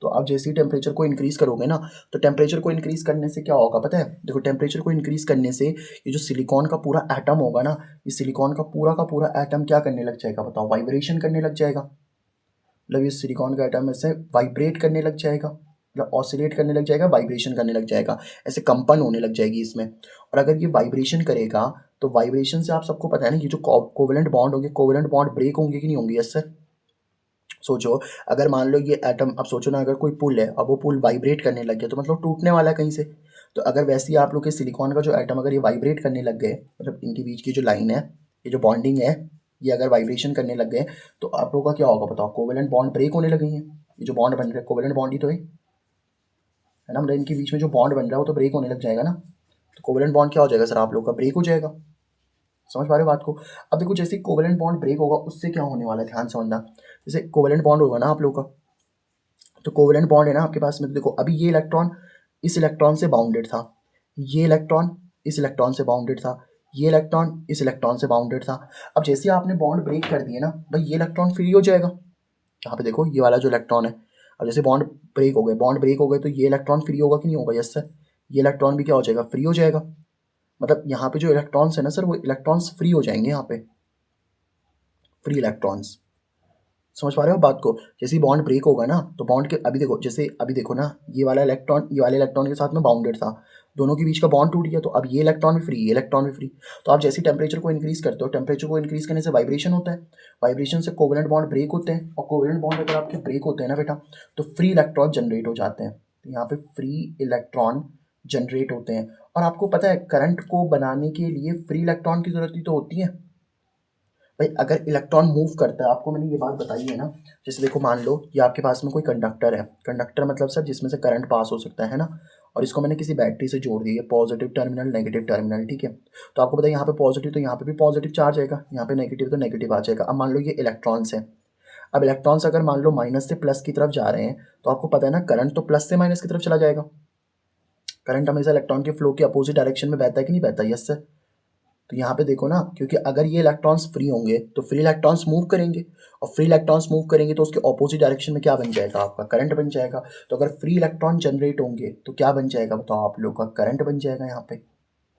तो आप जैसे ही टेम्परेचर को इंक्रीज करोगे ना, तो टेम्परेचर को इंक्रीज करने से क्या होगा पता है, देखो टेम्परेचर को इंक्रीज करने से ये जो सिलिकॉन का पूरा एटम होगा ना, ये सिलिकॉन का पूरा एटम क्या करने लग जाएगा बताओ, वाइब्रेशन करने लग जाएगा, मतलब ये सिलिकॉन का एटम ऐसे वाइब्रेट करने लग जाएगा, मतलब ऑसिलेट करने लग जाएगा, वाइब्रेशन करने लग जाएगा, ऐसे कंपन होने लग जाएगी इसमें। और अगर ये वाइब्रेशन करेगा, तो वाइब्रेशन से आप सबको पता है ना, ये जो कोवेलेंट बॉन्ड होंगे, कोवेलेंट बॉन्ड ब्रेक होंगे कि नहीं होंगे, यस सर। सोचो, अगर मान लो ये एटम, अब सोचो ना, अगर कोई पुल है, अब वो पुल वाइब्रेट करने लग गया, तो मतलब टूटने वाला है कहीं से। तो अगर वैसे ही आप लोग के सिलिकॉन का जो एटम, अगर ये वाइब्रेट करने लग गए, मतलब इनके बीच की जो लाइन है, ये जो बॉन्डिंग है, ये अगर वाइब्रेशन करने लग गए, तो आप लोगों का क्या होगा बताओ, कोवेलेंट बॉन्ड ब्रेक होने लगे हैं। ये जो बॉन्ड बन रहे हैं कोवेलेंट बॉन्ड ही तो है ना, मतलब इनके बीच में जो बॉन्ड बन रहा है वो तो ब्रेक होने लग जाएगा ना। तो कोवेलेंट बॉन्ड क्या हो जाएगा सर, आप लोग का ब्रेक हो जाएगा। समझ पा रहे हो बात को? अब देखो जैसे कोवेलेंट बॉन्ड ब्रेक होगा, उससे क्या होने वाला है, ध्यान समझना। जैसे कोवेलेंट बॉन्ड होगा ना आप लोग का, तो कोवेलेंट बॉन्ड है ना आपके पास में, तो देखो अभी ये इलेक्ट्रॉन इस इलेक्ट्रॉन से बाउंडेड था, ये इलेक्ट्रॉन इस इलेक्ट्रॉन से बाउंडेड था, ये इलेक्ट्रॉन इस इलेक्ट्रॉन से बाउंडेड था। अब जैसे ही आपने बॉन्ड ब्रेक कर दिए ना भाई, ये इलेक्ट्रॉन फ्री हो जाएगा। यहाँ पे देखो ये वाला जो इलेक्ट्रॉन है, अब जैसे बॉन्ड ब्रेक हो गए, बॉन्ड ब्रेक हो गए, तो ये इलेक्ट्रॉन फ्री होगा कि नहीं होगा, यस सर। ये इलेक्ट्रॉन भी क्या हो जाएगा, फ्री हो जाएगा। मतलब यहाँ पे जो इलेक्ट्रॉन्स है ना सर, वो इलेक्ट्रॉन्स फ्री हो जाएंगे यहाँ पे, फ्री इलेक्ट्रॉन्स। समझ पा रहे हो बात को? जैसे ही बॉन्ड ब्रेक होगा ना, तो बॉन्ड के अभी देखो, जैसे अभी देखो ना, ये वाला इलेक्ट्रॉन ये वाले इलेक्ट्रॉन के साथ में बाउंडेड था, दोनों के बीच का बॉन्ड टूट गया, तो अब ये इलेक्ट्रॉन भी फ्री, ये इलेक्ट्रॉन भी फ्री। तो आप जैसे ही टेम्परेचर को इंक्रीज करते हो, टेम्परेचर को इंक्रीज करने से वाइब्रेशन होता है, वाइब्रेशन से कोवेलेंट बॉन्ड ब्रेक होते हैं, और कोवेलेंट बॉन्ड अगर आपके ब्रेक होते हैं ना बेटा, तो फ्री इलेक्ट्रॉन जनरेट हो जाते हैं। तो यहाँ पे फ्री इलेक्ट्रॉन जनरेट होते हैं। और आपको पता है करंट को बनाने के लिए फ्री इलेक्ट्रॉन की जरूरत ही तो होती है भाई अगर इलेक्ट्रॉन मूव करता है, आपको मैंने ये बात बताई है ना, जैसे देखो मान लो ये आपके पास में कोई कंडक्टर है, कंडक्टर मतलब सर जिसमें से करंट पास हो सकता है ना, और इसको मैंने किसी बैटरी से जोड़ दिया है, पॉजिटिव टर्मिनल नेगेटिव टर्मिनल, ठीक है। तो आपको पता है यहाँ पे पॉजिटिव तो यहाँ पे भी पॉजिटिव चार्ज आएगा, यहाँ पे नेगेटिव तो नेगेटिव आ जाएगा। अब मान लो ये इलेक्ट्रॉन्स है, अब इलेक्ट्रॉन्स अगर मान लो माइनस से प्लस की तरफ जा रहे हैं, तो आपको पता है ना करंट तो प्लस से माइनस की तरफ चला जाएगा। करंट हमेशा इलेक्ट्रॉन के फ्लो के अपोजिट डायरेक्शन में बहता है कि नहीं बहता? Yes sir. तो यहाँ पे देखो ना, क्योंकि अगर ये इलेक्ट्रॉन्स फ्री होंगे तो फ्री इलेक्ट्रॉन्स मूव करेंगे, और फ्री इलेक्ट्रॉन्स मूव करेंगे तो उसके ऑपोजिट डायरेक्शन में क्या बन जाएगा? आपका करंट बन जाएगा। तो अगर फ्री इलेक्ट्रॉन जनरेट होंगे तो क्या बन जाएगा बताओ आप लोग का? करंट बन जाएगा यहाँ पे,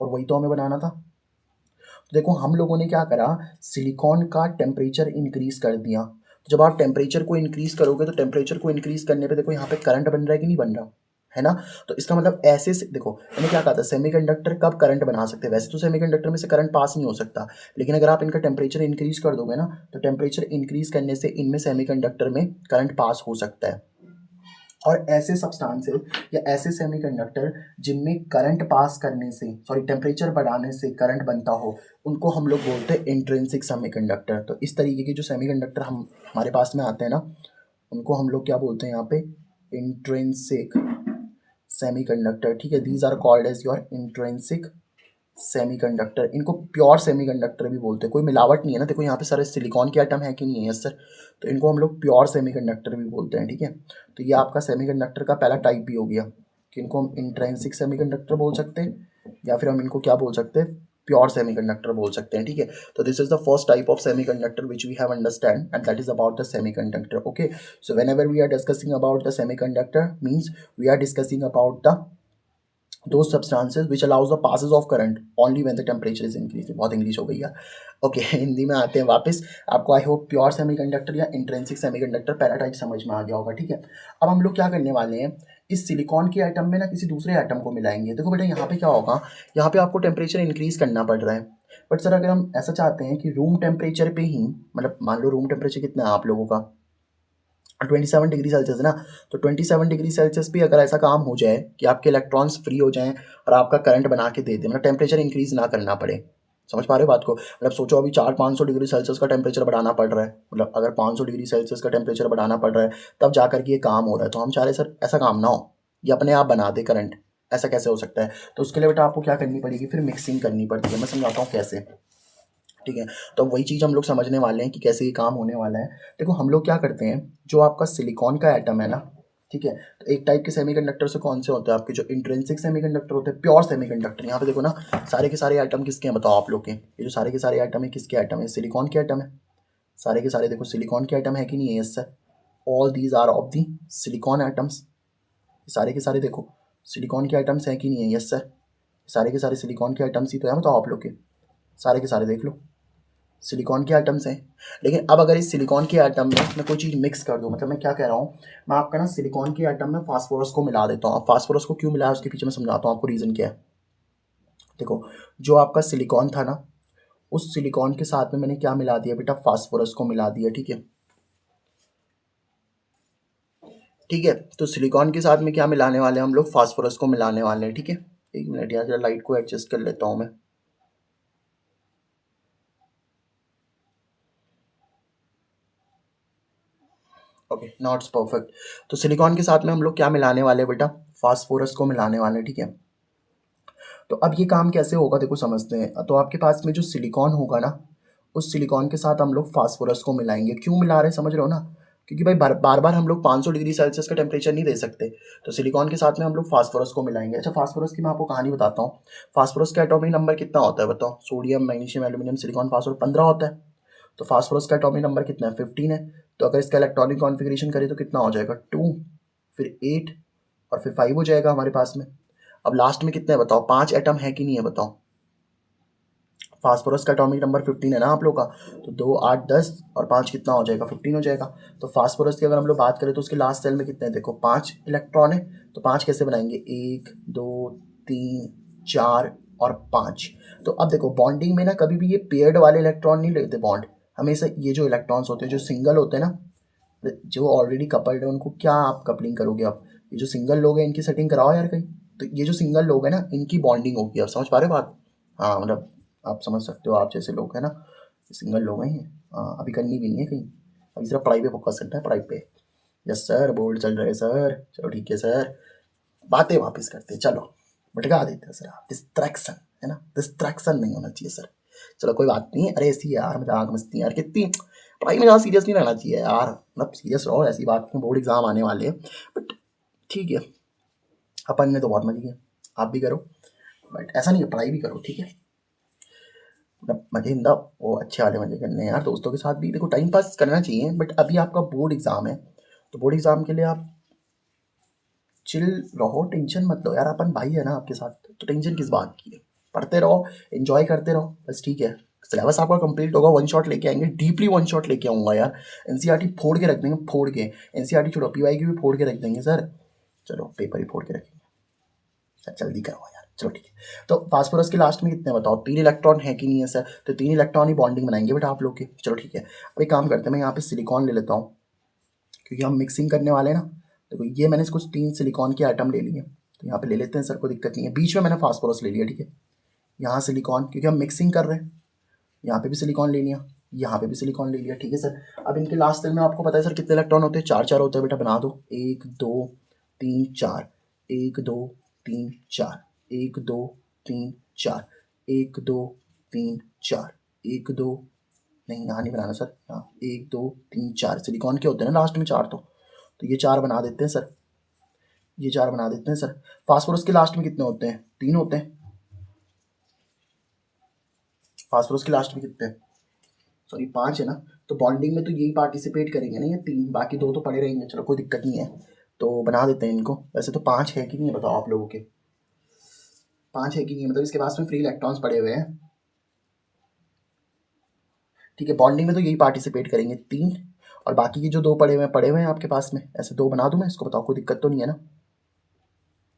और वही तो हमें बनाना था। तो देखो हम लोगों ने क्या करा, सिलिकॉन का टेम्परेचर इंक्रीज कर दिया। तो जब आप टेम्परेचर को इंक्रीज करोगे तो टेम्परेचर को इंक्रीज करने पे देखो यहाँ पे करंट बन रहा है कि नहीं बन रहा है ना। तो इसका मतलब ऐसे से देखो, मैंने क्या कहा था, सेमीकंडक्टर कब करंट बना सकते हैं? वैसे तो सेमीकंडक्टर में से करंट पास नहीं हो सकता, लेकिन अगर आप इनका टेम्परेचर इंक्रीज कर दोगे ना, तो टेम्परेचर इंक्रीज करने से इनमें सेमीकंडक्टर में करंट पास हो सकता है। और ऐसे सब्सटेंसेस या ऐसे सेमीकंडक्टर जिनमें करंट पास करने से, सॉरी टेम्परेचर बढ़ाने से करंट बनता हो, उनको हम लोग बोलते हैं इंट्रिंसिक सेमीकंडक्टर। तो इस तरीके के जो सेमीकंडक्टर हम हमारे पास में आते हैं ना, उनको हम लोग क्या बोलते हैं यहाँ पे? इंट्रिंसिक सेमीकंडक्टर, ठीक है। These are called as your intrinsic semiconductor. इनको प्योर सेमीकंडक्टर भी बोलते हैं, कोई मिलावट नहीं है ना। देखो यहाँ पे सारे सिलिकॉन के आइटम है कि नहीं है? Yes sir. तो इनको हम लोग प्योर सेमीकंडक्टर भी बोलते हैं, ठीक है। तो ये आपका सेमीकंडक्टर का पहला टाइप भी हो गया कि इनको हम इंट्रिंसिक सेमीकंडक्टर बोल सकते हैं, या फिर हम इनको क्या बोल सकते हैं? प्योर सेमीकंडक्टर बोल सकते हैं, ठीक है। तो this is the first type of semiconductor which we have understand, and that is about the semiconductor. Okay, so whenever we are discussing about the semiconductor means we are discussing about the those substances which allows the passes of current only when the temperature is increasing। बहुत English हो गई यार। Okay Hindi में आते हैं वापस। आपको I hope pure semiconductor या इंट्रिंसिक सेमीकंडक्टर पहला टाइप समझ में आ गया होगा, ठीक है। अब हम लोग क्या करने वाले हैं, इस सिलिकॉन के आइटम में ना किसी दूसरे आइटम को मिलाएंगे। देखो बेटा यहाँ पे क्या होगा, यहाँ पे आपको टेम्परेचर इंक्रीज करना पड़ रहा है, बट सर अगर हम ऐसा चाहते हैं कि रूम टेम्परेचर पे ही, मतलब मान लो रूम टेम्परेचर कितना है आप लोगों का? 27 डिग्री सेल्सियस है ना। तो 27 डिग्री सेल्सियस भी अगर ऐसा काम हो जाए कि आपके इलेक्ट्रॉन्स फ्री हो जाएं और आपका करंट बना के दे दे, मतलब टेम्परेचर इंक्रीज ना करना पड़े। समझ पा रहे हो बात को? मतलब सोचो अभी 400-500 डिग्री सेल्सियस का टेम्परेचर बढ़ाना पड़ रहा है, मतलब अगर 500 डिग्री सेल्सियस का टेम्परेचर बढ़ाना पड़ रहा है तब जाकर के ये काम हो रहा है। तो हम चाह रहे सर ऐसा काम ना हो, ये अपने आप बना दे करंट, ऐसा कैसे हो सकता है? तो उसके लिए बेटा आपको क्या करनी पड़ेगी, फिर मिक्सिंग करनी पड़ती है। मैं समझाता हूँ कैसे, ठीक है। तो वही चीज़ हम लोग समझने वाले हैं कि कैसे ये काम होने वाला है। देखो हम लोग क्या करते हैं, जो आपका सिलिकॉन का एटम है ना, ठीक है, तो एक टाइप के सेमीकंडक्टर से कौन से होते हैं आपके? जो इंट्रिंसिक सेमीकंडक्टर होते हैं, प्योर सेमीकंडक्टर। यहाँ पे देखो ना, सारे के सारे आइटम किसके हैं बताओ आप लोग के? ये जो सारे के सारे आइटम है किसके आइटम है? सिलिकॉन के आइटम है। सारे के सारे देखो सिलिकॉन के आइटम है कि नहीं है? Yes sir, all these are of the silicon items. सारे के सारे देखो सिलिकॉन के आइटम्स हैं कि नहीं है? यस सर, सारे के सारे सिलिकॉन के आइटम्स ही तो है, बताओ आप लोग के। सारे के सारे देख लो सिलिकॉन के आइटम्स हैं। लेकिन अब अगर इस सिलिकॉन के आइटम में मैं कोई चीज़ मिक्स कर दूँ, मतलब मैं क्या कह रहा हूँ, मैं आपका ना सिलिकॉन के आइटम में फास्फोरस को मिला देता हूँ। अब फास्फोरस को क्यों मिलाया उसके पीछे मैं समझाता हूँ आपको, रीज़न क्या है। देखो जो आपका सिलिकॉन था ना, उस सिलिकॉन के साथ में मैंने क्या मिला दिया बेटा? फास्फोरस को मिला दिया, ठीक है। ठीक है, तो सिलिकॉन के साथ में क्या मिलाने वाले हैं हम लोग? फास्फोरस को मिलाने वाले हैं, ठीक है। एक मिनट यार, जरा लाइट को एडजस्ट कर लेता हूँ मैं। Okay now it's perfect. तो सिलिकॉन के साथ में हम लोग क्या मिलाने वाले हैं बेटा? फास्फोरस को मिलाने वाले हैं, ठीक है। तो अब ये काम कैसे होगा देखो समझते हैं। तो आपके पास में जो सिलिकॉन होगा ना, उस सिलिकॉन के साथ हम लोग फास्फोरस को मिलाएंगे। क्यों मिला रहे हैं समझ रहे हो ना? क्योंकि भाई बार बार हम लोग 500 डिग्री सेल्सियस का टेम्परेचर नहीं दे सकते, तो सिलिकॉन के साथ में हम लोग फास्फोरस को मिलाएंगे। अच्छा फास्फोरस की मैं आपको कहानी बताता हूँ। फास्फोरस का एटॉमिक नंबर कितना होता है बताओ? Sodium magnesium aluminium silicon phosphorus 15 होता है। तो फास्फोरस का एटॉमिक नंबर कितना है? 15 है। तो अगर इसका इलेक्ट्रॉनिक कॉन्फ़िगरेशन करें तो कितना हो जाएगा? 2, फिर 8 और फिर 5 हो जाएगा हमारे पास में। अब लास्ट में कितने हैं बताओ? 5 एटम है कि नहीं है बताओ? फास्फोरस का एटॉमिक नंबर 15 है ना आप लोग का, तो 2 8 10 और 5 कितना हो जाएगा? 15 हो जाएगा। तो फास्फोरस की अगर हम लोग बात करें तो उसके लास्ट सेल में कितने हैं? देखो 5 इलेक्ट्रॉन है। तो 5 कैसे बनाएंगे? 1 2 3 4 और 5। तो अब देखो बॉन्डिंग में ना कभी भी ये पेयर्ड वाले इलेक्ट्रॉन नहीं लेते बॉन्ड, हमेशा ये जो इलेक्ट्रॉन्स होते हैं जो सिंगल होते हैं ना, जो ऑलरेडी कपल्ड है उनको क्या आप कपलिंग करोगे? आप ये जो सिंगल लोग हैं इनकी सेटिंग कराओ यार कहीं। तो ये जो सिंगल लोग हैं ना इनकी बॉन्डिंग होगी, आप समझ पा रहे हो बात? हाँ मतलब आप समझ सकते हो, आप जैसे लोग हैं ना, सिंगल लोग हैं। हाँ, अभी करनी भी नहीं है कहीं, अभी सिर्फ पढ़ाई पे फोकस करना है, पढ़ाई पे। यस सर, बोर्ड चल रहे हैं सर। चलो ठीक है सर, बातें वापस करते हैं। चलो भटका देते हैं सर, डिस्ट्रैक्शन है ना, डिस्ट्रैक्शन नहीं होना चाहिए सर। चलो कोई बात नहीं, अरे ऐसी है यार, मजाक मस्ती यार, कितनी पढ़ाई में ज़्यादा सीरियस नहीं रहना चाहिए यार, मतलब सीरियस रहो, ऐसी बात नहीं, बोर्ड एग्जाम आने वाले हैं। बट ठीक है, अपन ने तो बहुत मजे किए, आप भी करो, बट ऐसा नहीं है, पढ़ाई भी करो ठीक है। मतलब मजे इंदा वो अच्छे वाले मजे करने हैं यार, दोस्तों के साथ भी देखो टाइम पास करना चाहिए, बट अभी आपका बोर्ड एग्जाम है, तो बोर्ड एग्जाम के लिए आप चिल रहो, टेंशन मत लो यार, अपन भाई है ना आपके साथ, तो टेंशन किस बात की है, पढ़ते रहो, एंजॉय करते रहो, बस ठीक है। सिलेबस आपका कंप्लीट होगा, वन शॉट लेके आएंगे, डीपली वन शॉट लेके आऊँगा यार, एनसीईआरटी फोड़ के रख देंगे, फोड़ के, एनसीईआरटी छोड़ो, पीवाईक्यू भी फोड़ के रख देंगे सर। चलो पेपर ही फोड़ के रखेंगे सर, जल्दी करो यार, चलो ठीक है। तो फास्फोरस के लास्ट में कितने बताओ, 3 इलेक्ट्रॉन है कि नहीं है सर, तो 3 इलेक्ट्रॉन ही बॉन्डिंग बनाएंगे बेटा आप लोग के। चलो ठीक है, अब एक काम करते हैं, मैं यहाँ पे सिलिकॉन ले लेता हूँ, क्योंकि हम मिक्सिंग करने वाले हैं ना। देखो ये मैंने कुछ 3 सिलिकॉन के आइटम ले लिए, तो यहाँ पे ले लेते हैं सर, कोई दिक्कत नहीं है। बीच में मैंने फास्फोरस ले लिया, ठीक है, यहाँ सिलिकॉन, क्योंकि हम मिक्सिंग कर रहे हैं, यहाँ पे भी सिलिकॉन ले लिया, यहाँ पे भी सिलिकॉन ले लिया, ठीक है सर। अब इनके लास्ट सेल में आपको पता है सर कितने इलेक्ट्रॉन होते हैं, 4 4 होते हैं बेटा, बना दो, 1 2 3 4, 1 2 3 4, 1 2 3 4, 1 2 3 4, 1 2, नहीं यहाँ नहीं बनाना सर, यहाँ 1 2 3 4 सिलिकॉन के होते हैं ना लास्ट में 4, तो ये 4 बना देते हैं सर, ये 4 बना देते हैं सर। फास्फोरस के लास्ट में कितने होते हैं, 3 होते हैं, फास्फोरस के लास्ट में कितने, सॉरी 5 है ना, तो बॉन्डिंग में तो यही पार्टिसिपेट करेंगे ना ये 3, बाकी 2 तो पड़े रहेंगे, चलो कोई दिक्कत नहीं है, तो बना देते हैं इनको। वैसे तो 5 है कि नहीं है बताओ आप लोगों के, 5 है कि नहीं है, मतलब इसके पास में फ्री इलेक्ट्रॉन्स पड़े हुए हैं, ठीक है। बॉन्डिंग में तो यही पार्टिसिपेट करेंगे 3, और बाकी के जो 2 पड़े हुए हैं आपके पास में, ऐसे 2 बना दूं मैं इसको, बताओ कोई दिक्कत तो नहीं है ना,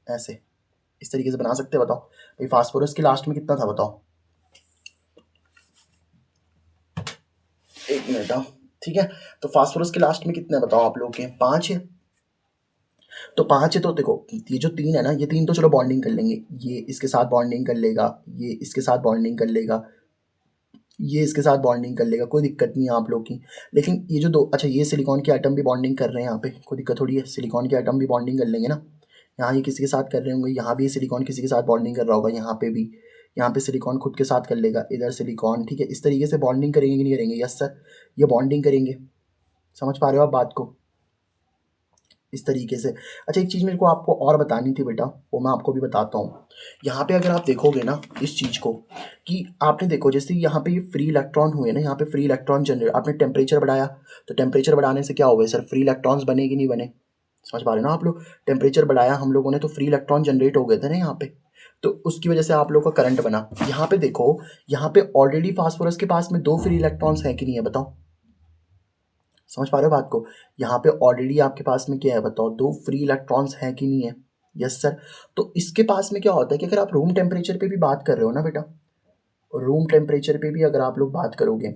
ऐसे इस तरीके से बना सकते हैं, बताओ भाई। फास्फोरस के लास्ट में कितना था बताओ, 1 मिनट, ठीक है। तो फास्फोरस के लास्ट में कितने बताओ आप लोग के, 5 है, तो 5 है, तो देखो ये जो 3 है ना, ये 3 तो चलो बॉन्डिंग कर लेंगे, ये इसके साथ बॉन्डिंग कर लेगा, ये इसके साथ बॉन्डिंग कर लेगा, ये इसके साथ बॉन्डिंग कर लेगा, कोई दिक्कत नहीं है आप लोग की। लेकिन ये जो 2, अच्छा ये सिलिकॉन के आइटम भी बॉन्डिंग कर रहे हैं यहाँ पे, कोई दिक्कत थोड़ी है, सिलिकॉन के आइटम भी बॉन्डिंग कर लेंगे ना। यहाँ ये किसी के साथ कर रहे होंगे, यहाँ भी सिलिकॉन किसी के साथ बॉन्डिंग कर रहा होगा, यहाँ पे भी, यहाँ पे सिलिकॉन खुद के साथ कर लेगा, इधर सिलिकॉन, ठीक है। इस तरीके से बॉन्डिंग करेंगे कि नहीं करेंगे, यस सर, ये बॉन्डिंग करेंगे, समझ पा रहे हो आप बात को, इस तरीके से। अच्छा एक चीज़ मेरे को आपको और बतानी थी बेटा, वो मैं आपको भी बताता हूँ। यहाँ पे अगर आप देखोगे ना इस चीज़ को, कि आपने देखो जैसे यहाँ पे ये फ्री इलेक्ट्रॉन हुए ना, यहाँ पे फ्री इलेक्ट्रॉन जनरेट, आपने टेम्परेचर बढ़ाया, तो टेम्परेचर बढ़ाने से क्या हुआ सर, फ्री इलेक्ट्रॉन्स बने कि नहीं बने, समझ पा रहे हो ना आप लोग। टेम्परेचर बढ़ाया हम लोगों ने, तो फ्री इलेक्ट्रॉन जनरेट हो गए थे ना यहाँ पे, तो उसकी वजह से आप लोग का करंट बना। यहाँ पे देखो, यहाँ पे ऑलरेडी फास्फोरस के पास में 2 फ्री इलेक्ट्रॉन्स हैं कि नहीं है बताओ, समझ पा रहे हो बात को। यहाँ पे ऑलरेडी आपके पास में क्या है बताओ, 2 फ्री इलेक्ट्रॉन्स हैं कि नहीं है, यस सर। तो इसके पास में क्या होता है कि अगर आप रूम टेम्परेचर पे भी बात कर रहे हो ना बेटा, रूम टेम्परेचर पे भी अगर आप लोग बात करोगे,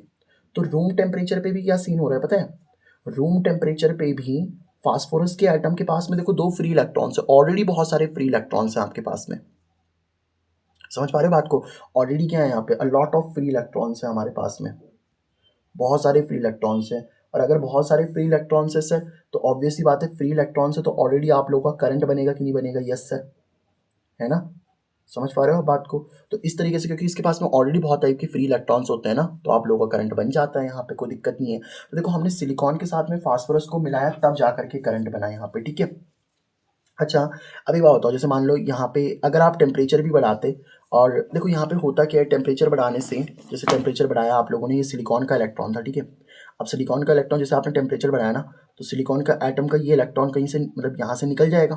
तो रूम टेम्परेचर पे भी क्या सीन हो रहा है पता है, रूम टेम्परेचर पे भी फास्फोरस के आइटम के पास में देखो 2 फ्री इलेक्ट्रॉन्स है, ऑलरेडी बहुत सारे फ्री इलेक्ट्रॉन्स हैं आपके पास में, समझ पा रहे हो बात को। ऑलरेडी क्या है यहाँ पे, a lot of free electrons है हमारे पास में, बहुत सारे फ्री इलेक्ट्रॉन्स हैं। और अगर बहुत सारे फ्री इलेक्ट्रॉन्स है सर, तो ऑब्वियस सी बात है, फ्री इलेक्ट्रॉन्स है तो ऑलरेडी आप लोगों का करंट बनेगा कि नहीं बनेगा, यस सर, है ना, समझ पा रहे हो बात को। तो इस तरीके से, क्योंकि इसके पास में ऑलरेडी बहुत टाइप के फ्री इलेक्ट्रॉन्स होते हैं ना, तो आप लोगों का करंट बन जाता है यहाँ पे, कोई दिक्कत नहीं है। तो देखो हमने सिलिकॉन के साथ में फास्फोरस को मिलाया, तब जा करके करंट बना यहाँ पे, ठीक है। अच्छा अभी बात बताओ, जैसे मान लो यहाँ पे अगर आप टेम्परेचर भी बढ़ाते, और देखो यहाँ पे होता क्या है, टेम्परेचर बढ़ाने से, जैसे टेम्परेचर बढ़ाया आप लोगों ने, ये सिलिकॉन का इलेक्ट्रॉन था, ठीक है। अब सिलिकॉन का इलेक्ट्रॉन जैसे आपने टेम्परेचर बढ़ाया ना, तो सिलिकॉन का एटम का ये इलेक्ट्रॉन कहीं से, मतलब यहाँ से निकल जाएगा।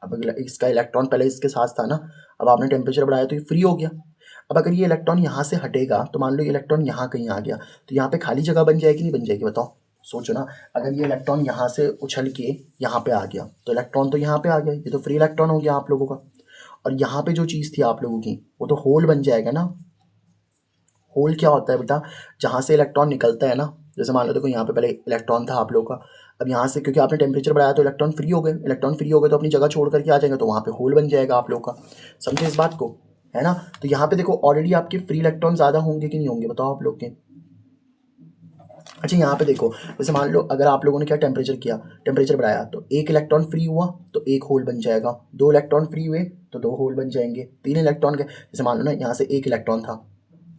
अब इसका इलेक्ट्रॉन पहले इसके साथ था ना, अब आपने टेम्परेचर बढ़ाया तो ये फ्री हो गया। अब अगर ये इलेक्ट्रॉन यहाँ से हटेगा, तो मान लो ये इलेक्ट्रॉन यहाँ कहीं आ गया, तो यहाँ पे खाली जगह बन जाएगी नहीं बन जाएगी बताओ, सोचो ना। अगर ये इलेक्ट्रॉन यहाँ से उछल के यहाँ पे आ गया, तो इलेक्ट्रॉन तो यहाँ पे आ गया, ये तो फ्री इलेक्ट्रॉन हो गया आप लोगों का। और यहाँ पे जो चीज़ थी आप लोगों की, वो तो होल बन जाएगा ना। होल क्या होता है बेटा, जहाँ से इलेक्ट्रॉन निकलता है ना, जैसे मान लो देखो यहाँ पे पहले इलेक्ट्रॉन था आप लोगों का, अब यहाँ से क्योंकि आपने टेम्परेचर बढ़ाया तो इलेक्ट्रॉन फ्री हो गए, इलेक्ट्रॉन फ्री हो गए तो अपनी जगह छोड़ करके आ जाएंगे, तो वहाँ पे होल बन जाएगा आप लोगों का, समझे इस बात को, है ना। तो यहाँ पे देखो ऑलरेडी आपके फ्री इलेक्ट्रॉन ज़्यादा होंगे कि नहीं होंगे बताओ आप लोग के, अच्छा यहाँ पे देखो, जैसे मान लो अगर आप लोगों ने क्या टेम्परेचर किया, टेम्परेचर बढ़ाया तो एक इलेक्ट्रॉन फ्री हुआ तो एक होल बन जाएगा, दो इलेक्ट्रॉन फ्री हुए तो दो होल बन जाएंगे, तीन इलेक्ट्रॉन के, जैसे मान लो ना यहाँ से एक इलेक्ट्रॉन था,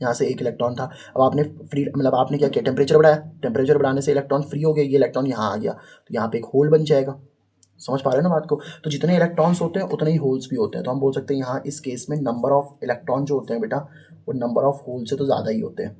यहाँ से एक इलेक्ट्रॉन था, अब आपने फ्री मतलब आपने क्या किया, टेम्परेचर बढ़ाया, टेम्परेचर बढ़ाने से इलेक्ट्रॉन फ्री हो गया, ये इलेक्ट्रॉन यहाँ आ गया तो यहाँ पे एक होल बन जाएगा। समझ पा रहे हो ना बात को? तो जितने इलेक्ट्रॉन्स होते हैं उतने ही होल्स भी होते हैं, तो हम बोल सकते हैं यहाँ इस केस में नंबर ऑफ इलेक्ट्रॉन जो होते हैं बेटा वो नंबर ऑफ होल से तो ज़्यादा ही होते हैं।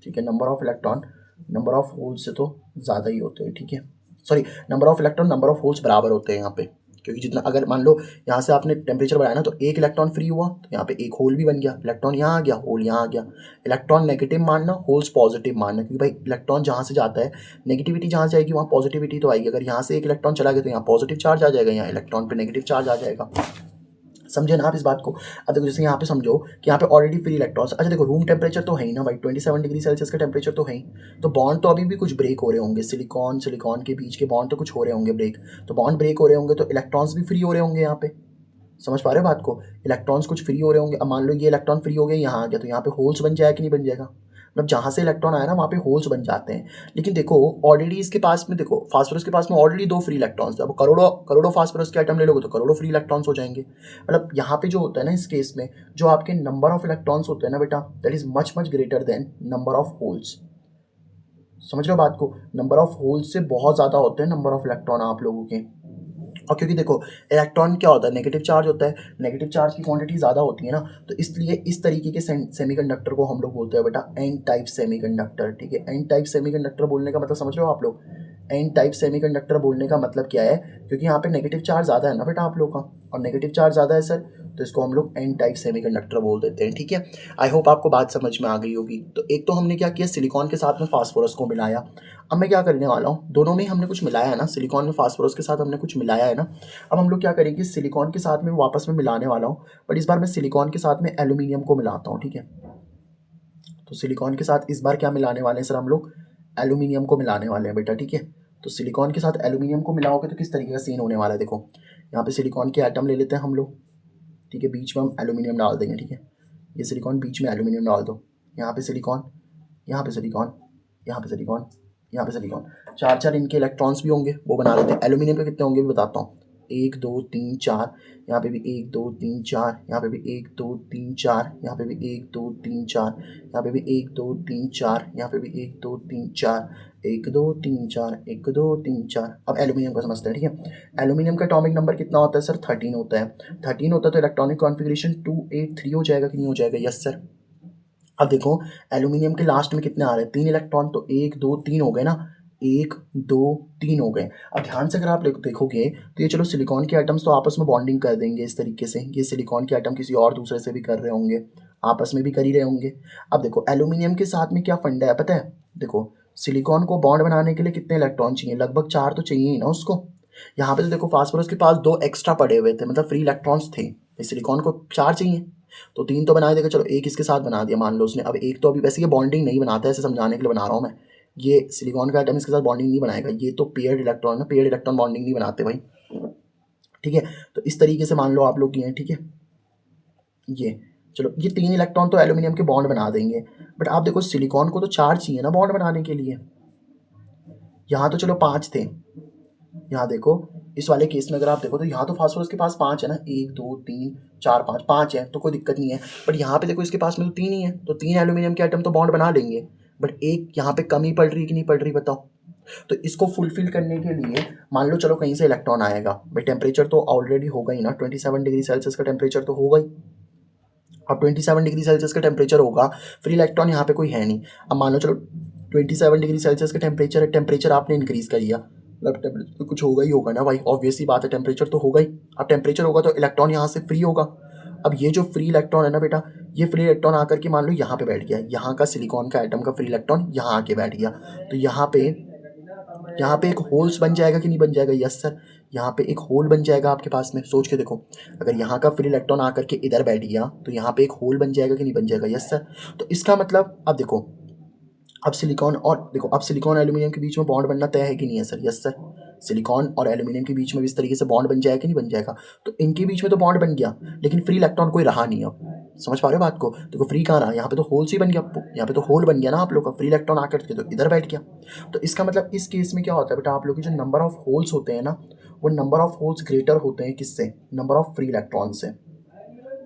ठीक है, number of electron number of holes से तो ज़्यादा ही होते हैं। ठीक है, sorry, number of electron number of holes बराबर होते हैं यहाँ पे, क्योंकि जितना अगर मान लो यहाँ से आपने टेम्परेचर बढ़ाया ना तो एक इलेक्ट्रॉन फ्री हुआ तो यहाँ पे एक होल भी बन गया, इलेक्ट्रॉन यहाँ आ गया, होल यहाँ आ गया। इलेक्ट्रॉन नेगेटिव मानना, होल्स पॉजिटिव मानना, क्योंकि भाई इलेक्ट्रॉन जहाँ से जाता है नेगेटिविटी जहाँ से आएगी वहाँ पॉजिटिविटी तो आएगी। अगर यहाँ से एक इलेक्ट्रॉन चला गया तो यहाँ पॉजिटिव चार्ज आ जाएगा, यहाँ इलेक्ट्रॉन पे नेगेटिव चार्ज आ जाएगा। समझे ना आप इस बात को? अब देखो जैसे यहाँ पे समझो कि यहाँ पे ऑलरेडी फ्री इलेक्ट्रॉन्स, अच्छा देखो रूम टेम्परेचर तो है ही ना भाई, 27 डिग्री सेल्सियस का टेम्परेचर तो है ही, तो बॉन्ड तो अभी भी कुछ ब्रेक हो रहे होंगे, सिलिकॉन सिलिकॉन के बीच के बॉन्ड तो कुछ हो रहे होंगे ब्रेक, तो बॉन्ड ब्रेक हो रहे होंगे तो इलेक्ट्रॉन्स भी फ्री हो रहे होंगे यहाँ पे। समझ पा रहे हो बात को? इलेक्ट्रॉन्स कुछ फ्री हो रहे होंगे। अब मान लो ये इलेक्ट्रॉन फ्री हो गए, यहाँ आ गया तो यहाँ पे होल्स बन जाएगा कि नहीं बन जाएगा? मतलब जहाँ से इलेक्ट्रॉन आया ना वहाँ पे होल्स बन जाते हैं। लेकिन देखो ऑलरेडी इसके पास में, देखो फास्फोरस के पास में ऑलरेडी दो फ्री इलेक्ट्रॉन्स थे, अब करोड़ों करोड़ों फास्फोरस के आइटम ले लोगे तो करोड़ों फ्री इलेक्ट्रॉन्स हो जाएंगे। मतलब यहाँ पे जो होता है ना इस केस में, जो आपके नंबर ऑफ इलेक्ट्रॉन्स होते हैं ना बेटा, that is much much greater than number of holes. समझ रहे हो बात को? नंबर ऑफ होल्स से बहुत ज़्यादा होते हैं नंबर ऑफ इलेक्ट्रॉन आप लोगों के। और क्योंकि देखो इलेक्ट्रॉन क्या होता है, नेगेटिव चार्ज होता है, नेगेटिव चार्ज की क्वांटिटी ज़्यादा होती है ना, तो इसलिए इस तरीके के सेमीकंडक्टर को हम लोग बोलते हैं बेटा एन टाइप सेमीकंडक्टर। ठीक है, एन टाइप सेमीकंडक्टर बोलने का मतलब समझ रहे हो आप लोग? एन टाइप सेमीकंडक्टर बोलने का मतलब क्या है, क्योंकि यहाँ पे नेगेटिव चार्ज ज़्यादा है ना बेटा आप लोग का, और नेगेटिव चार्ज ज़्यादा है सर, तो इसको हम लोग एन टाइप सेमीकंडक्टर बोल देते हैं। ठीक है, आई होप आपको बात समझ में आ गई होगी। तो एक तो हमने क्या किया, सिलिकॉन के साथ में फास्फोरस को मिलाया। अब मैं क्या करने वाला हूँ, दोनों में हमने कुछ मिलाया है ना, सिलिकॉन में फास्फोरस के साथ हमने कुछ मिलाया है ना, अब हम लोग क्या करेंगे, सिलिकॉन के साथ में वापस में मिलाने वाला हूँ, बट इस बार मैं सिलिकॉन के साथ में एल्यूमिनियम को मिलाता हूँ। ठीक है, तो सिलिकॉन के साथ इस बार क्या मिलाने वाले हैं सर, हम लोग एल्यूमिनियम को मिलाने वाले हैं बेटा। ठीक है, तो सिलिकॉन के साथ एल्यूमिनियम को मिलाओगे तो किस तरीके का सीन होने वाला है, देखो यहाँ पे सिलिकॉन के एटम ले लेते हैं हम लोग। ठीक है, बीच में हम एल्यूमिनियम डाल देंगे। ठीक है, ये सिलिकॉन बीच में एल्यूमिनियम डाल दो, यहाँ पे सिलिकॉन, यहाँ पे सिलिकॉन, यहाँ पे सिलिकॉन, यहाँ पे सिलिकॉन, चार चार इनके इलेक्ट्रॉन्स भी होंगे, वो बना लेते हैं। एल्यूमिनियम के कितने होंगे भी बताता हूँ, एक दो तीन चार, यहाँ पे भी एक दो तीन चार, यहाँ पे भी एक दो तीन चार, यहाँ पे भी एक दो तीन चार, यहाँ पे भी एक दो तीन चार, यहाँ पे भी एक दो तीन चार, एक दो तीन चार, एक दो तीन चार। अब एल्यूमिनियम का समझते हैं। ठीक है, एल्यूमिनियम का एटॉमिक नंबर कितना होता है सर, 13 होता है। 13 होता है तो इलेक्ट्रॉनिक कॉन्फ़िगरेशन 283 हो जाएगा कि नहीं हो जाएगा? Yes sir. अब देखो एल्यूमिनियम के लास्ट में कितने आ रहे हैं, तीन इलेक्ट्रॉन, तो एक दो तीन हो गए ना, एक दो तीन हो गए। अब ध्यान से अगर आप देखोगे तो ये चलो सिलिकॉन के आइटम्स तो आपस में बॉन्डिंग कर देंगे इस तरीके से, ये सिलिकॉन के आइटम किसी और दूसरे से भी कर रहे होंगे, आपस में भी कर ही रहे होंगे। अब देखो एल्यूमिनियम के साथ में क्या फंडा है पता है, देखो सिलिकॉन को बॉन्ड बनाने के लिए कितने इलेक्ट्रॉन चाहिए, लगभग चार तो चाहिए ही ना उसको। यहाँ पे तो देखो फास्फोरस के पास दो एक्स्ट्रा पड़े हुए थे, मतलब फ्री इलेक्ट्रॉन्स थे, सिलिकॉन को चार चाहिए, तो तीन तो बना देगा, चलो एक इसके साथ बना दिया मान लो उसने। अब एक तो अभी वैसे ये बॉन्डिंग नहीं बनाता है, ऐसे समझाने के लिए बना रहा हूँ मैं, ये सिलिकॉन का आइटम इसके साथ बॉन्डिंग नहीं बनाएगा, ये तो पेयर्ड इलेक्ट्रॉन है, पेयर्ड इलेक्ट्रॉन बॉन्डिंग नहीं बनाते भाई। ठीक है, तो इस तरीके से मान लो आप लोग किए हैं। ठीक है, ये चलो ये तीन इलेक्ट्रॉन तो एल्यूमिनियम के बॉन्ड बना देंगे, बट आप देखो सिलिकॉन को तो चार चाहिए ना बॉन्ड बनाने के लिए, यहाँ तो चलो पाँच थे। यहाँ देखो इस वाले केस में अगर आप देखो तो यहाँ तो फास्फोरस के पास पाँच है ना, एक दो तीन चार पाँच, पाँच है तो कोई दिक्कत नहीं है, बट यहाँ पे देखो इसके पास में तो तीन ही है, तो तीन एल्यूमिनियम के आइटम तो बॉन्ड बना लेंगे, बट एक यहाँ पे कमी पड़ रही कि नहीं पड़ रही बताओ? तो इसको फुलफिल करने के लिए मान लो चलो कहीं से इलेक्ट्रॉन आएगा भाई, टेम्परेचर तो ऑलरेडी होगा ही ना, 27 डिग्री सेल्सियस का टेम्परेचर तो होगा ही। अब 27 डिग्री सेल्सियस का टेम्परेचर होगा, फ्री इलेक्ट्रॉन यहाँ पे कोई है नहीं। अब मान लो चलो 27 डिग्री सेल्सियस का टेम्परेचर है, टेम्परेचर आपने इंक्रीज़ कर दिया, मतलब टेम्परेचर तो कुछ होगा ही होगा ना भाई, ऑब्वियस सी बात है, टेम्परेचर तो होगा ही। अब टेम्परेचर होगा तो इलेक्ट्रॉन यहाँ से फ्री होगा। अब ये जो फ्री इलेक्ट्रॉन है ना बेटा, ये फ्री इलेक्ट्रॉन आकर के मान लो यहाँ पे बैठ गया, यहाँ का सिलिकॉन का एटम का फ्री इलेक्ट्रॉन यहाँ आके बैठ गया, तो यहाँ पे एक होल्स बन जाएगा कि नहीं बन जाएगा? यस सर, यहाँ पे एक होल बन जाएगा आपके पास में, सोच के देखो, अगर यहाँ का फ्री इलेक्ट्रॉन आकर के इधर बैठ गया तो यहाँ पे एक होल बन जाएगा कि नहीं बन जाएगा? Yes sir. तो इसका मतलब अब देखो, अब सिलिकॉन और देखो, अब सिलिकॉन एल्यूमिनियम के बीच में बॉन्ड बनना तय है कि नहीं है सर? यस सर, सिलिकॉन और एल्यूमिनियम के बीच में इस तरीके से बॉन्ड बन जाएगा कि नहीं बन जाएगा? तो इनके बीच में तो बॉन्ड बन गया, लेकिन फ्री इलेक्ट्रॉन कोई रहा नहीं अब, समझ पा रहे हो बात को? देखो फ्री कहाँ रहा, यहाँ पे तो होल्स ही बन गया, यहाँ पे तो होल बन गया ना आप लोग का, फ्री इलेक्ट्रॉन आकर के तो इधर बैठ गया। तो इसका मतलब इस केस में क्या होता है बेटा, आप लोग के जो नंबर ऑफ होल्स होते हैं ना, वो नंबर ऑफ होल्स ग्रेटर होते हैं किससे, नंबर ऑफ फ्री इलेक्ट्रॉन से,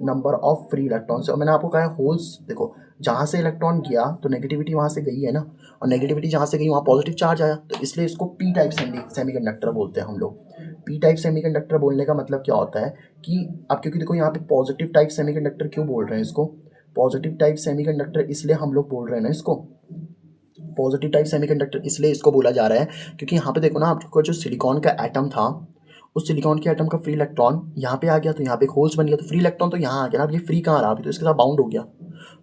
नंबर ऑफ फ्री इलेक्ट्रॉन से। और मैंने आपको कहा है होल्स, देखो जहाँ से इलेक्ट्रॉन गया तो नेगेटिविटी वहाँ से गई है ना, और नेगेटिविटी जहाँ से गई वहाँ पॉजिटिव चार्ज आया, तो इसलिए इसको पी टाइप सेमीकंडक्टर बोलते हैं हम लोग। पी टाइप सेमीकंडक्टर बोलने का मतलब क्या होता है कि अब क्योंकि देखो यहाँ पे पॉजिटिव टाइप सेमीकंडक्टर क्यों बोल रहे हैं इसको, पॉजिटिव टाइप सेमीकंडक्टर इसलिए हम लोग बोल रहे हैं ना इसको, पॉजिटिव टाइप सेमीकंडक्टर इसलिए इसको बोला जा रहा है क्योंकि यहाँ पे देखो ना, आपका जो सिलिकॉन का एटम था, उस सिलिकॉन के एटम का फ्री इलेक्ट्रॉन यहाँ पे आ गया, तो यहाँ पे एक होल्स बन गया, तो फ्री इलेक्ट्रॉन तो यहाँ आ गया ना, अब ये फ्री कहाँ रहा, अभी तो इसके साथ बाउंड हो गया,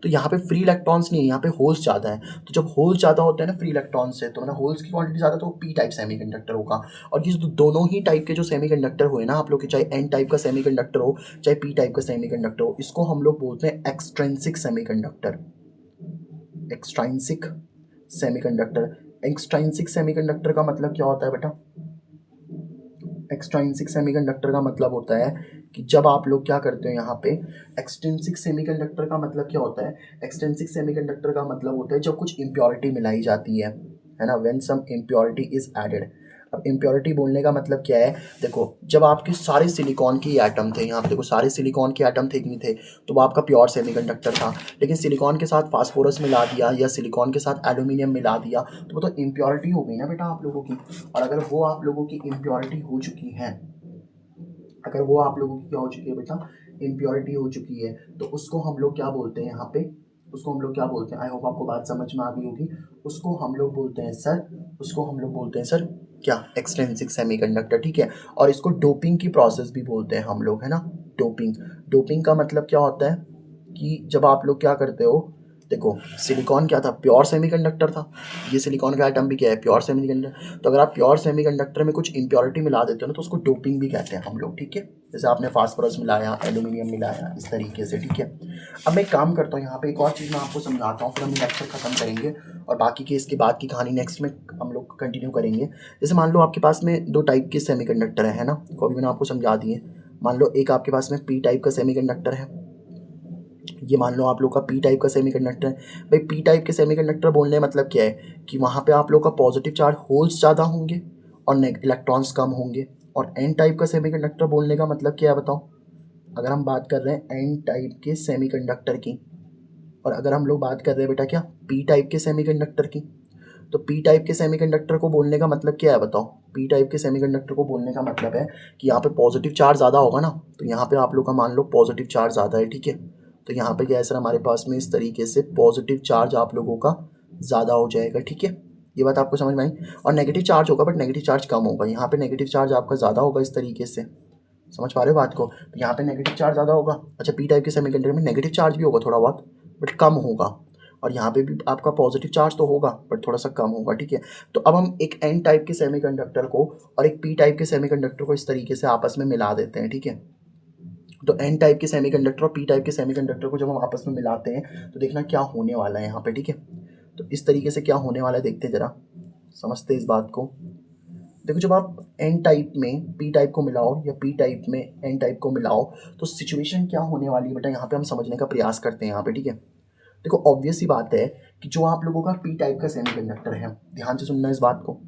तो यहाँ पे फ्री इलेक्ट्रॉन्स नहीं है, यहाँ पे होल्स ज़्यादा है। तो जब होल्स ज़्यादा होते हैं ना फ्री इलेक्ट्रॉन से, तो मतलब होल्स की क्वांटिटी ज़्यादा, तो पी टाइप सेमीकंडक्टर होगा। और ये दोनों ही टाइप के जो सेमीकंडक्टर हुए ना आप लोग के, चाहे एन टाइप का सेमीकंडक्टर हो चाहे पी टाइप का सेमीकंडक्टर हो, इसको हम लोग बोलते हैं extrinsic semiconductor. Extrinsic semiconductor, extrinsic semiconductor का मतलब क्या होता है बेटा, एक्सट्रिंसिक सेमीकंडक्टर का मतलब होता है कि जब आप लोग क्या करते हो यहाँ पे, एक्सट्रिंसिक सेमीकंडक्टर का मतलब क्या होता है, एक्सट्रिंसिक सेमीकंडक्टर का मतलब होता है जब कुछ इम्प्योरिटी मिलाई जाती है ना, when some impurity is added. अब इम्प्योरिटी बोलने का मतलब क्या है, देखो जब आपके सारे सिलिकॉन के एटम थे, यहाँ पे देखो सारे सिलिकॉन के एटम थे कि नहीं थे, तो वो आपका प्योर सेमीकंडक्टर था, लेकिन सिलिकॉन के साथ फास्फोरस मिला दिया या सिलिकॉन के साथ एल्यूमिनियम मिला दिया, तो वो तो इम्प्योरिटी हो गई ना बेटा आप लोगों की। और अगर वो आप लोगों की इम्प्योरिटी हो चुकी है, अगर वो आप लोगों की क्या हो चुकी है बेटा, इम्प्योरिटी हो चुकी है, तो उसको हम लोग क्या बोलते हैं यहाँ पे, उसको हम लोग क्या बोलते हैं, आई होप आपको बात समझ में आ गई होगी, उसको हम लोग बोलते हैं सर, उसको हम लोग बोलते हैं सर क्या, एक्सट्रिंसिक सेमीकंडक्टर, ठीक है। और इसको डोपिंग की प्रोसेस भी बोलते हैं हम लोग, है ना, डोपिंग। डोपिंग का मतलब क्या होता है कि जब आप लोग क्या करते हो, देखो सिलिकॉन क्या था, प्योर सेमीकंडक्टर था, ये सिलिकॉन का एटम भी क्या है, प्योर सेमीकंडक्टर। तो अगर आप प्योर सेमीकंडक्टर में कुछ इम्प्योरिटी मिला देते हो ना, तो उसको डोपिंग भी कहते हैं हम लोग, ठीक है। जैसे आपने फास्फोरस मिलाया, एल्यूमिनियम मिलाया, इस तरीके से, ठीक है। अब मैं एक काम करता हूँ, यहाँ पे एक और चीज़ मैं आपको समझाता हूँ, फिर हम लेक्चर खत्म करेंगे और बाकी की इसके बाद की कहानी नेक्स्ट में हम लोग कंटिन्यू करेंगे। जैसे मान लो आपके पास में दो टाइप के सेमीकंडक्टर है ना, को अभी मैंने आपको समझा दिए। मान लो एक आपके पास में पी टाइप का सेमीकंडक्टर है, ये मान लो आप लोग का पी टाइप का सेमीकंडक्टर है। भाई पी टाइप के सेमीकंडक्टर बोलने का मतलब क्या है कि वहाँ पे आप लोग का पॉजिटिव चार्ज होल्स ज़्यादा होंगे और इलेक्ट्रॉन्स कम होंगे। और एन टाइप का सेमीकंडक्टर बोलने का मतलब क्या है बताओ, अगर हम बात कर रहे हैं एन टाइप के सेमीकंडक्टर की, और अगर हम लोग बात कर रहे हैं बेटा क्या, पी टाइप के सेमीकंडक्टर की, तो पी टाइप के सेमीकंडक्टर को बोलने का मतलब क्या है बताओ, पी टाइप के सेमीकंडक्टर को बोलने का मतलब है कि यहाँ पे पॉजिटिव चार्ज ज़्यादा होगा ना, तो यहाँ पे आप लोग का मान लो पॉजिटिव चार्ज ज़्यादा है, ठीक है। तो यहाँ पे क्या है सर, हमारे पास में इस तरीके से पॉजिटिव चार्ज आप लोगों का ज़्यादा हो जाएगा, ठीक है। ये बात आपको समझ में आई। और नेगेटिव चार्ज होगा बट नेगेटिव चार्ज कम होगा, यहाँ पे नेगेटिव चार्ज आपका ज़्यादा होगा, इस तरीके से समझ पा रहे हो बात को, तो यहाँ पे नेगेटिव चार्ज ज़्यादा होगा। अच्छा पी टाइप के सेमीकंडक्टर में नेगेटिव चार्ज भी होगा थोड़ा बहुत, बट कम होगा। और यहाँ पे भी आपका पॉजिटिव चार्ज तो होगा बट थोड़ा सा कम होगा, ठीक है। तो अब हम एक एन टाइप के सेमीकंडक्टर को और एक पी टाइप के सेमीकंडक्टर को इस तरीके से आपस में मिला देते हैं, ठीक है। तो एन टाइप के सेमीकंडक्टर और पी टाइप के सेमीकंडक्टर को जब हम आपस में मिलाते हैं तो देखना क्या होने वाला है यहाँ पे, ठीक है। तो इस तरीके से क्या होने वाला है देखते जरा, समझते इस बात को। देखो जब आप एन टाइप में पी टाइप को मिलाओ या पी टाइप में एन टाइप को मिलाओ, तो सिचुएशन क्या होने वाली है बेटा, यहाँ पे हम समझने का प्रयास करते हैं यहाँ पे, ठीक है। देखो ऑब्वियस सी बात है कि जो आप लोगों का पी टाइप का सेमीकंडक्टर है, ध्यान से सुनना इस बात को,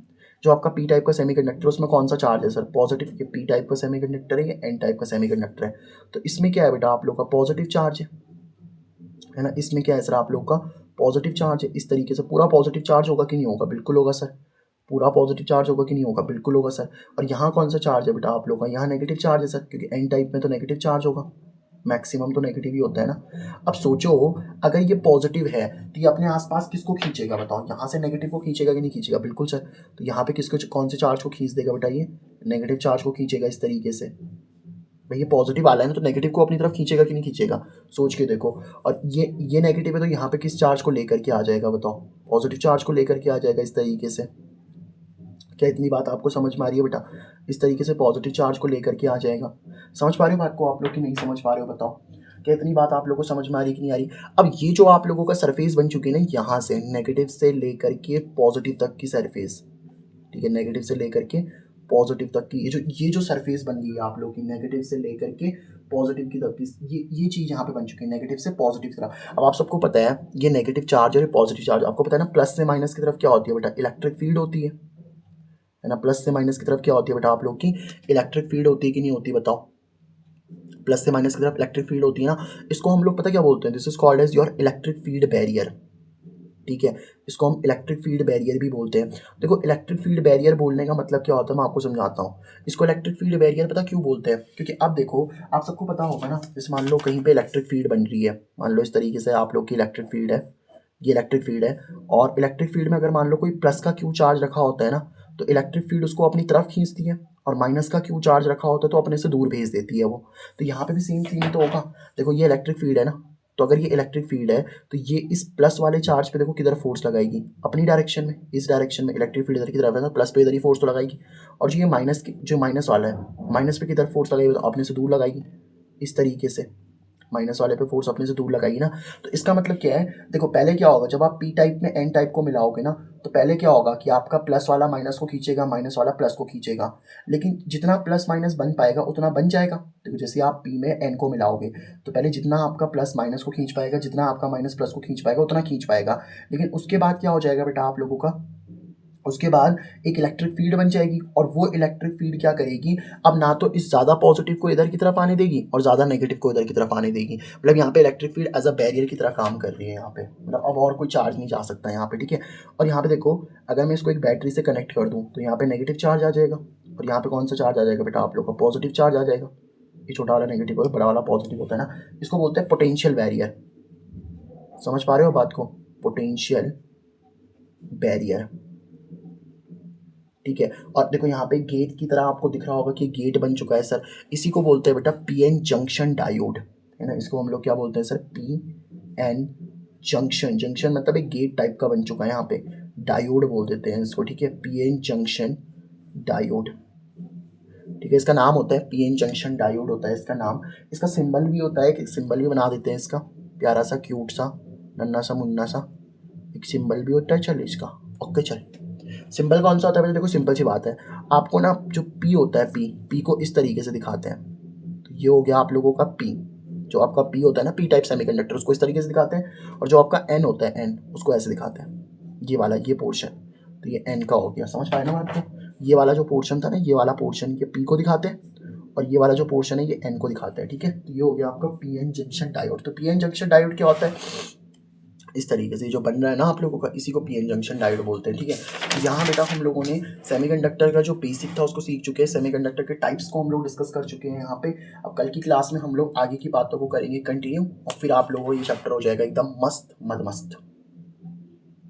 जो आपका पी टाइप का सेमीकंडक्टर उसमें कौन सा चार्ज है सर, पॉजिटिव। ये पी टाइप का सेमीकंडक्टर है, ये एन टाइप का सेमीकंडक्टर है। तो इसमें क्या है बेटा, आप लोग का पॉजिटिव चार्ज है ना, इसमें क्या है सर, आप लोग का पॉजिटिव चार्ज है। इस तरीके से पूरा पॉजिटिव चार्ज होगा कि नहीं होगा, बिल्कुल होगा सर। पूरा पॉजिटिव चार्ज होगा कि नहीं होगा, बिल्कुल होगा सर। और यहाँ कौन सा चार्ज है बेटा आप लोग का, यहाँ नेगेटिव चार्ज है सर, क्योंकि एन टाइप में तो नेगेटिव चार्ज होगा, मैक्सिमम तो नेगेटिव ही होता है ना। अब सोचो अगर ये पॉजिटिव है तो ये अपने आसपास किसको खींचेगा बताओ, यहाँ से नेगेटिव को खींचेगा कि नहीं खींचेगा, बिल्कुल सर। तो यहाँ पे किसको, कौन से चार्ज को खींच देगा बेटा, ये नेगेटिव चार्ज को खींचेगा इस तरीके से। भाई ये पॉजिटिव वाला है ना, तो नेगेटिव को अपनी तरफ खींचेगा कि नहीं खींचेगा, सोच के देखो। और ये नेगेटिव है तो यहाँ पे किस चार्ज को लेकर के आ जाएगा बताओ, पॉजिटिव चार्ज को लेकर के आ जाएगा इस तरीके से। क्या इतनी बात आपको समझ में आ रही है बेटा, इस तरीके से पॉजिटिव चार्ज को लेकर के आ जाएगा। समझ पा रहे हो बात को आप लोग कि नहीं समझ पा रहे हो बताओ, क्या इतनी बात आप लोगों को समझ में आ रही कि नहीं आ रही। अब ये जो आप लोगों का सरफेस बन चुकी है ना, यहाँ से नेगेटिव से लेकर के पॉजिटिव तक की सरफेस, ठीक है, नेगेटिव से लेकर के पॉजिटिव तक की ये जो सरफेस बन गई है आप लोग की, नेगेटिव से लेकर के पॉजिटिव की तरफ, ये चीज़ यहाँ पे बन चुकी है नेगेटिव से पॉजिटिव की तरफ। अब आप सबको पता है ये नेगेटिव चार्ज और ये पॉजिटिव चार्ज, आपको पता है ना प्लस से माइनस की तरफ क्या होती है बेटा, इलेक्ट्रिक फील्ड होती है ना। प्लस से माइनस की तरफ क्या होती है बेटा आप लोग की, इलेक्ट्रिक फील्ड होती है कि नहीं होती, बताओ। प्लस से माइनस की तरफ इलेक्ट्रिक फील्ड होती है ना। इसको हम लोग पता क्या बोलते हैं, this is called as your electric field barrier, ठीक है। इसको हम इलेक्ट्रिक फील्ड बैरियर भी बोलते हैं। देखो इलेक्ट्रिक फील्ड बैरियर बोलने का मतलब क्या होता है, मैं आपको समझाता हूँ। इसको इलेक्ट्रिक फील्ड बैरियर पता क्यों बोलते हैं, क्योंकि अब देखो आप सबको पता होगा ना, जैसे मान लो कहीं पे इलेक्ट्रिक फील्ड बन रही है, मान लो इस तरीके से आप लोग की इलेक्ट्रिक फील्ड है, ये इलेक्ट्रिक फील्ड है, और इलेक्ट्रिक फील्ड में अगर मान लो कोई प्लस का क्यू चार्ज रखा होता है ना, तो इलेक्ट्रिक फील्ड उसको अपनी तरफ खींचती है, और माइनस का क्यू चार्ज रखा होता है तो अपने से दूर भेज देती है वो। तो यहाँ पे भी सेम सीन ही तो होगा। देखो ये इलेक्ट्रिक फील्ड है ना, तो अगर ये इलेक्ट्रिक फील्ड है तो ये इस प्लस वाले चार्ज पे देखो किधर फोर्स लगाएगी, अपनी डायरेक्शन में, इस डायरेक्शन में इलेक्ट्रिक फील्ड इधर की तरफ है ना, प्लस पे इधर ही फोर्स तो लगाएगी। और जो ये जो माइनस वाला है, माइनस पे किधर फोर्स लगाएगी, तो अपने से दूर लगाएगी, इस तरीके से माइनस वाले पे फोर्स अपने से दूर लगाएगी ना। तो इसका मतलब क्या है, देखो पहले क्या होगा, जब आप पी टाइप में एन टाइप को मिलाओगे ना, तो पहले क्या होगा कि आपका प्लस वाला माइनस को खींचेगा, माइनस वाला प्लस को खींचेगा, लेकिन जितना प्लस माइनस बन पाएगा उतना बन जाएगा। देखो जैसे आप पी में एन को मिलाओगे, तो पहले जितना आपका प्लस माइनस को खींच पाएगा, जितना आपका माइनस प्लस को खींच पाएगा उतना खींच पाएगा, लेकिन उसके बाद क्या हो जाएगा बेटा आप लोगों का, उसके बाद एक इलेक्ट्रिक फील्ड बन जाएगी, और वो इलेक्ट्रिक फील्ड क्या करेगी, अब ना तो इस ज़्यादा पॉजिटिव को इधर की तरफ आने देगी और ज़्यादा नेगेटिव को इधर की तरफ आने देगी। मतलब यहाँ पे electric field as a barrier की तरह काम कर रही है यहाँ पे, मतलब अब और कोई चार्ज नहीं जा सकता यहाँ पे, ठीक है। और यहाँ पे देखो अगर मैं इसको एक बैटरी से कनेक्ट कर दूँ तो यहाँ पे नेगेटिव चार्ज आ जाएगा, और यहाँ पे कौन सा चार्ज आ जाएगा बेटा आप लोग का, पॉजिटिव चार्ज आ जाएगा। ये छोटा वाला नेगेटिव और बड़ा वाला पॉजिटिव होता है ना, इसको बोलते हैं पोटेंशियल बैरियर। समझ पा रहे हो बात को, पोटेंशियल बैरियर, ठीक है। और देखो यहाँ पे गेट की तरह आपको दिख रहा होगा कि गेट बन चुका है सर, इसी को बोलते हैं बेटा पीएन जंक्शन डायोड, है ना। इसको हम लोग क्या बोलते हैं सर, पीएन जंक्शन। जंक्शन मतलब एक गेट टाइप का बन चुका है, यहाँ पे डायोड बोल देते हैं इसको, ठीक है, पीएन जंक्शन डायोड, ठीक है। इसका नाम होता है पीएन जंक्शन डायोड होता है इसका नाम। इसका सिंबल भी होता है, एक सिंबल भी बना देते हैं इसका, प्यारा सा क्यूट सा नन्ना सा मुन्ना सा एक सिंबल भी होता है, चल इसका, ओके चल। सिंबल कौन सा होता है, देखो सिंपल सी बात है, आपको ना जो पी होता है, पी को इस तरीके से दिखाते हैं, तो ये हो गया आप लोगों का पी। जो आपका पी होता है ना, पी टाइप सेमीकंडक्टर, उसको इस तरीके से दिखाते हैं, और जो आपका एन होता है, एन, उसको ऐसे दिखाते हैं, ये वाला ये पोर्शन, तो ये एन का हो गया, समझ पाए ना आपको। ये वाला जो पोर्शन था ना, ये वाला पोर्शन ये पी को दिखाते हैं, और ये वाला जो पोर्शन है ये एन को दिखाता है, ठीक है। तो ये हो गया आपका पी एन जंक्शन डायोड। तो पी एन जंक्शन डायोड क्या होता है, इस तरीके से जो बन रहा है ना आप लोगों का, इसी को पीएन जंक्शन डायोड बोलते हैं, ठीक है। तो यहाँ बेटा हम लोगों ने सेमीकंडक्टर का जो बेसिक था उसको सीख चुके हैं, सेमीकंडक्टर के टाइप्स को हम लोग डिस्कस कर चुके हैं यहाँ पे। अब कल की क्लास में हम लोग आगे की बातों को करेंगे कंटिन्यू, और फिर आप लोगों को ये चैप्टर हो जाएगा एकदम मस्त मद मस्त।